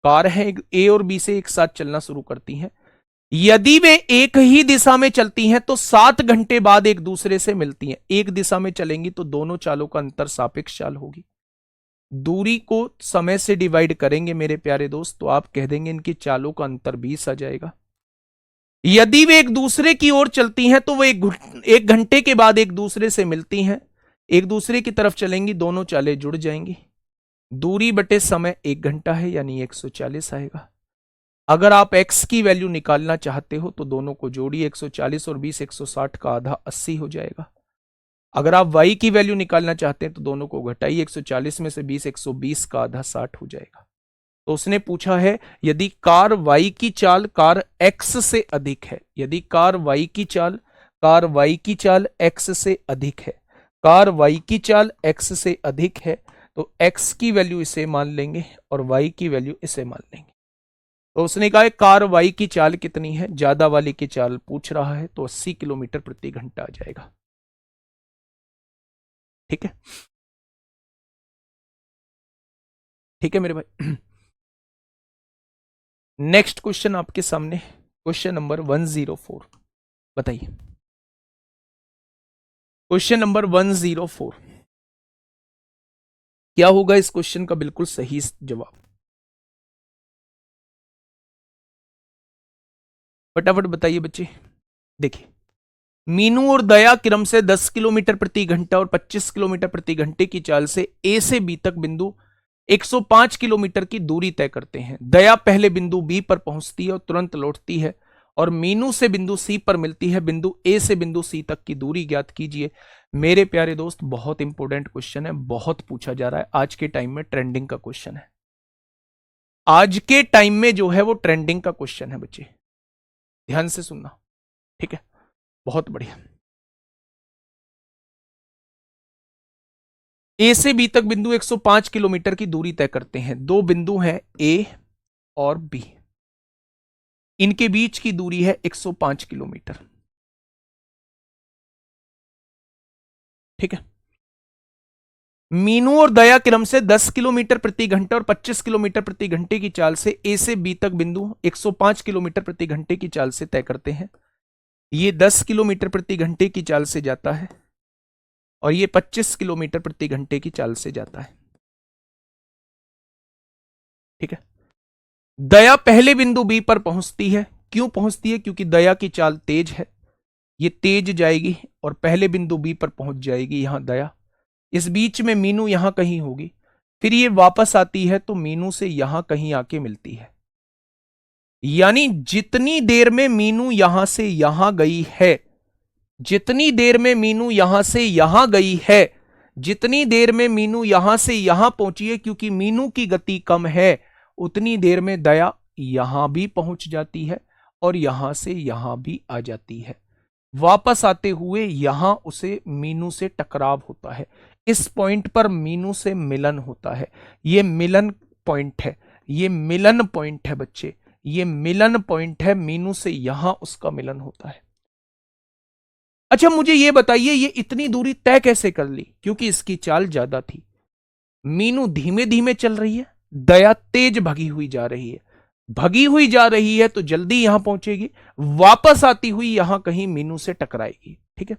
Speaker 1: कार हैं, ए और बी से एक साथ चलना शुरू करती हैं। यदि वे एक ही दिशा में चलती हैं तो 7 घंटे बाद एक दूसरे से मिलती हैं। एक दिशा में चलेंगी तो दोनों चालों का अंतर सापेक्ष चाल होगी। दूरी को समय से डिवाइड करेंगे मेरे प्यारे दोस्त, तो आप कह देंगे इनकी चालों का अंतर 20 आ जाएगा। यदि वे एक दूसरे की ओर चलती हैं तो वे एक घंटे के बाद एक दूसरे से मिलती हैं। एक दूसरे की तरफ चलेंगी, दोनों चालें जुड़ जाएंगी। दूरी बटे समय 1 घंटा है, यानी 140 आएगा। अगर आप x की वैल्यू निकालना चाहते हो तो दोनों को जोड़िए, 140 और 20, 160 का आधा 80 हो जाएगा। अगर आप y की वैल्यू निकालना चाहते हैं तो दोनों को घटाइए, 140 में से 20, 120 का आधा 60 हो जाएगा। तो उसने पूछा है यदि कार y की चाल कार x से अधिक है, यदि कार y की चाल x से अधिक है, कार y की चाल x से अधिक है, तो x की वैल्यू इसे मान लेंगे और y की वैल्यू इसे मान लेंगे। तो उसने कहा है कार वाई की चाल कितनी है, ज्यादा वाले की चाल पूछ रहा है, तो 80 किलोमीटर प्रति घंटा आ जाएगा। ठीक है, ठीक है मेरे भाई। नेक्स्ट क्वेश्चन आपके सामने, क्वेश्चन नंबर 104, बताइए। क्वेश्चन नंबर 104 क्या होगा इस क्वेश्चन का बिल्कुल सही जवाब, फटाफट बताइए बच्चे। देखिए, मीनू और दया क्रम से 10 किलोमीटर प्रति घंटा और 25 किलोमीटर प्रति घंटे की चाल से ए से बी तक बिंदु 105 किलोमीटर की दूरी तय करते हैं। दया पहले बिंदु बी पर पहुंचती है और तुरंत लौटती है, और मीनू से बिंदु सी पर मिलती है। बिंदु ए से बिंदु सी तक की दूरी ज्ञात कीजिए। मेरे प्यारे दोस्त, बहुत इंपॉर्टेंट क्वेश्चन है, बहुत पूछा जा रहा है, आज के टाइम में ट्रेंडिंग का क्वेश्चन है। आज के टाइम में जो है वो ट्रेंडिंग का क्वेश्चन है बच्चे, ध्यान से सुनना। ठीक है, बहुत बढ़िया। ए से बी तक बिंदु 105 किलोमीटर की दूरी तय करते हैं। दो बिंदु हैं ए और बी, इनके बीच की दूरी है 105 किलोमीटर। ठीक है, मीनू और दया क्रम से 10 किलोमीटर प्रति घंटे और 25 किलोमीटर प्रति घंटे की चाल से ए से बी तक बिंदु 105 किलोमीटर प्रति घंटे की चाल से तय करते हैं। ये 10 किलोमीटर प्रति घंटे की चाल से जाता है और ये 25 किलोमीटर प्रति घंटे की चाल से जाता है। ठीक है, दया पहले बिंदु बी पर पहुंचती है। क्यों पहुंचती है? क्योंकि दया की चाल तेज है, ये तेज जाएगी और पहले बिंदु बी पर पहुंच जाएगी। यहां दया, इस बीच में मीनू यहां कहीं होगी, फिर ये वापस आती है तो मीनू से यहां कहीं आके मिलती है। यानी जितनी देर में मीनू यहां से यहां गई है, जितनी देर में मीनू यहां से यहां गई है, जितनी देर में मीनू यहां से यहां पहुंची है, क्योंकि मीनू की गति कम है, उतनी देर में दया यहां भी पहुंच जाती है और यहां से यहां भी आ जाती है। वापस आते हुए यहां उसे मीनू से टकराव होता है। इस पॉइंट पर मीनू से मिलन होता है। यह मिलन पॉइंट है, यह मिलन पॉइंट है बच्चे, यह मिलन पॉइंट है। मीनू से यहां उसका मिलन होता है। अच्छा, मुझे यह बताइए ये इतनी दूरी तय कैसे कर ली? क्योंकि इसकी चाल ज्यादा थी। मीनू धीमे धीमे चल रही है, दया तेज भगी हुई जा रही है। भगी हुई जा रही है तो जल्दी यहां पहुंचेगी, वापस आती हुई यहां कहीं मीनू से टकराएगी। ठीक है,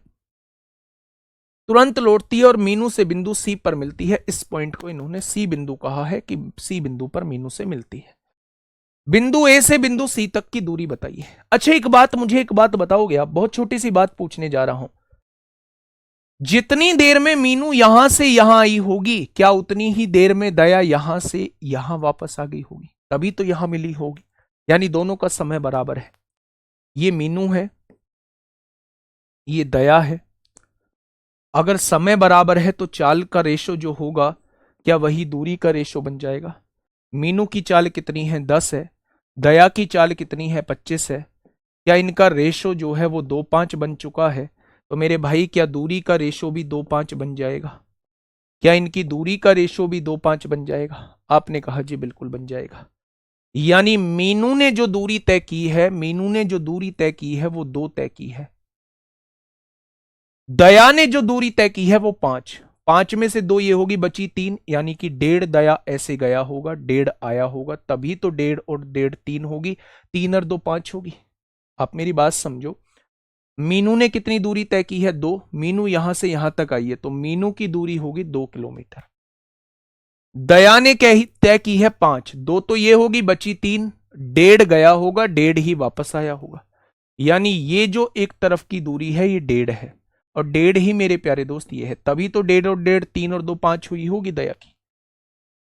Speaker 1: तुरंत लौटती है और मीनू से बिंदु सी पर मिलती है। इस पॉइंट को इन्होंने सी बिंदु कहा है कि सी बिंदु पर मीनू से मिलती है। बिंदु ए से बिंदु सी तक की दूरी बताइए। अच्छा मुझे एक बात बताओगे आप, बहुत छोटी सी बात पूछने जा रहा हूं। जितनी देर में मीनू यहां से यहां आई होगी, क्या उतनी ही देर में दया यहां से यहां वापस आ गई होगी? तभी तो यहां मिली होगी, यानी दोनों का समय बराबर है। ये मीनू है, ये दया है। अगर समय बराबर है तो चाल का रेशो जो होगा, क्या वही दूरी का रेशो बन जाएगा? मीनू की चाल कितनी है? 10 है। दया की चाल कितनी है? 25 है। क्या इनका रेशो जो है वो 2:5 बन चुका है? तो मेरे भाई क्या दूरी का रेशो भी 2:5 बन जाएगा? क्या इनकी दूरी का रेशो भी 2:5 बन जाएगा? आपने कहा जी बिल्कुल बन जाएगा। यानी मीनू ने जो दूरी तय की है, मीनू ने जो दूरी तय की है वो 2 तय की है। दया ने जो दूरी तय की है वो 5, 5 में से 2 ये होगी, बची 3, यानी कि 1.5 दया ऐसे गया होगा, 1.5 आया होगा, तभी तो 1.5 और 1.5 3 होगी, 3 और 2 5 होगी। आप मेरी बात समझो। मीनू ने कितनी दूरी तय की है? 2। मीनू यहां से यहां तक आई है तो मीनू की दूरी होगी 2 किलोमीटर। दया ने तय की है 5, 2 तो ये होगी, बची 3, 1.5 गया होगा, 1.5 ही वापस आया होगा। यानी ये जो एक तरफ की दूरी है ये 1.5 है, और 1.5 ही मेरे प्यारे दोस्त ये है, तभी तो 1.5 और 1.5 3 और 2 5 हुई होगी दया की।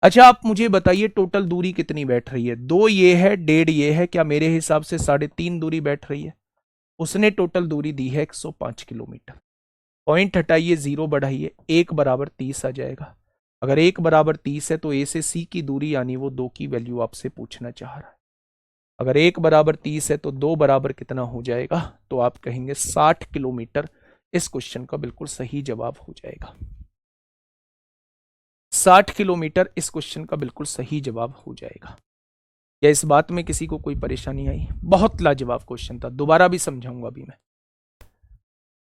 Speaker 1: अच्छा आप मुझे बताइए टोटल दूरी कितनी बैठ रही है? 2 ये है, 1.5 ये है, क्या मेरे हिसाब से 3.5 दूरी बैठ रही है? उसने टोटल दूरी दी है 105 किलोमीटर। पॉइंट हटाइए, 0 बढ़ाइए, 1 बराबर 30 आ जाएगा। अगर 1 बराबर 30 है तो ए से सी की दूरी यानी वो 2 की वैल्यू आपसे पूछना चाह रहा है। अगर 1 बराबर 30 है तो 2 बराबर कितना हो जाएगा? तो आप कहेंगे 60 किलोमीटर। इस क्वेश्चन का बिल्कुल सही जवाब हो जाएगा 60 किलोमीटर। इस क्वेश्चन का बिल्कुल सही जवाब हो जाएगा। क्या इस बात में किसी को कोई परेशानी आई? बहुत लाजवाब क्वेश्चन था, दोबारा भी समझाऊंगा। अभी मैं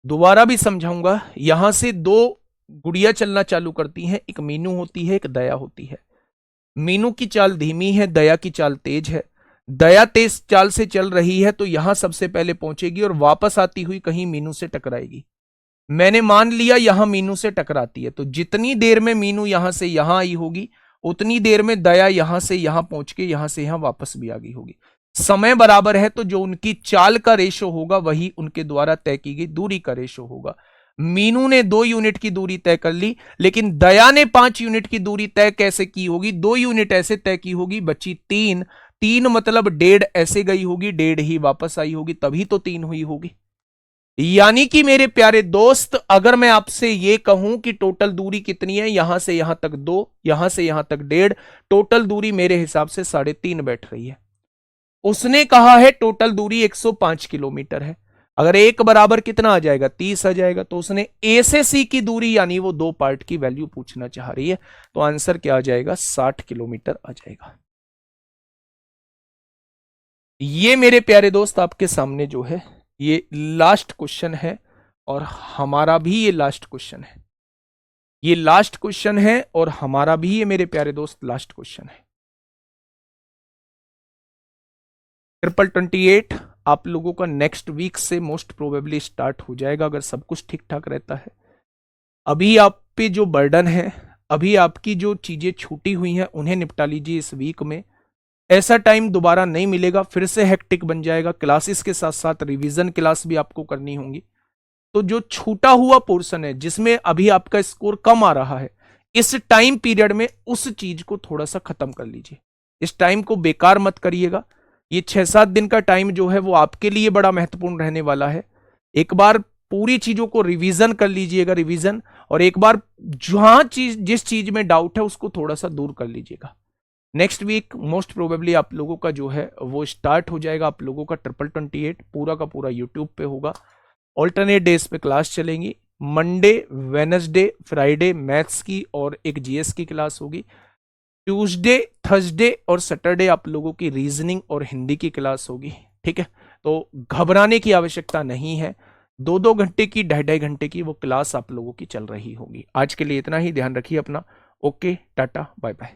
Speaker 1: दोबारा भी समझाऊंगा। यहां से 2 गुड़िया चलना चालू करती हैं, एक मीनू होती है, एक दया होती है। मीनू की चाल धीमी है, दया की चाल तेज है। दया तेज चाल से चल रही है तो यहां सबसे पहले पहुंचेगी और वापस आती हुई कहीं मीनू से टकराएगी। मैंने मान लिया यहां मीनू से टकराती है, तो जितनी देर में मीनू यहां से यहां आई होगी उतनी देर में दया यहां से यहां पहुंच के यहां से यहां वापस भी आ गई होगी। समय बराबर है तो जो उनकी चाल का रेशो होगा वही उनके द्वारा तय की गई दूरी का रेशो होगा। मीनू ने 2 यूनिट की दूरी तय कर ली, लेकिन दया ने 5 यूनिट की दूरी तय कैसे की होगी? 2 यूनिट ऐसे तय की होगी, बची 3, 3 मतलब 1.5 ऐसे गई होगी, 1.5 ही वापस आई होगी, तभी तो 3 हुई होगी। यानी कि मेरे प्यारे दोस्त अगर मैं आपसे यह कहूं कि टोटल दूरी कितनी है, यहां से यहां तक 2, यहां से यहां तक 1.5, टोटल दूरी मेरे हिसाब से 3.5 बैठ रही है। उसने कहा है टोटल दूरी 105 किलोमीटर है। अगर 1 बराबर कितना आ जाएगा? 30 आ जाएगा। तो उसने ए से सी की दूरी यानी वो 2 पार्ट की वैल्यू पूछना चाह रही है, तो आंसर क्या आ जाएगा? 60 किलोमीटर आ जाएगा। ये मेरे प्यारे दोस्त आपके सामने जो है ये लास्ट क्वेश्चन है, और हमारा भी ये लास्ट क्वेश्चन है। ये लास्ट क्वेश्चन है और हमारा भी ये मेरे प्यारे दोस्त लास्ट क्वेश्चन है। 28 आप लोगों का नेक्स्ट वीक से मोस्ट प्रोबेबली स्टार्ट हो जाएगा अगर सब कुछ ठीक ठाक रहता है। अभी आप पे जो बर्डन है, अभी आपकी जो चीजें छूटी हुई हैं उन्हें निपटा लीजिए इस वीक में। ऐसा टाइम दोबारा नहीं मिलेगा, फिर से हेक्टिक बन जाएगा। क्लासेस के साथ साथ रिवीजन क्लास भी आपको करनी होंगी। तो जो छूटा हुआ पोर्शन है जिसमें अभी आपका स्कोर कम आ रहा है, इस टाइम पीरियड में उस चीज को थोड़ा सा खत्म कर लीजिए। इस टाइम को बेकार मत करिएगा। ये 6-7 दिन का टाइम जो है वो आपके लिए बड़ा महत्वपूर्ण रहने वाला है। एक बार पूरी चीजों को रिवीजन कर लीजिएगा, रिवीजन, और एक बार जहां चीज जिस चीज में डाउट है उसको थोड़ा सा दूर कर लीजिएगा। नेक्स्ट वीक मोस्ट प्रोबेबली आप लोगों का जो है वो स्टार्ट हो जाएगा। आप लोगों का 28 पूरा का पूरा यूट्यूब पे होगा। ऑल्टरनेट डेज पे क्लास चलेंगी। मंडे, वेनसडे, फ्राइडे मैथ्स की और एक जीएस की क्लास होगी। ट्यूसडे, थर्सडे और सैटरडे आप लोगों की रीजनिंग और हिंदी की क्लास होगी। ठीक है, तो घबराने की आवश्यकता नहीं है। 2-2 घंटे की, 2.5-2.5 घंटे की वो क्लास आप लोगों की चल रही होगी। आज के लिए इतना ही, ध्यान रखिए अपना। Okay, tata, bye bye.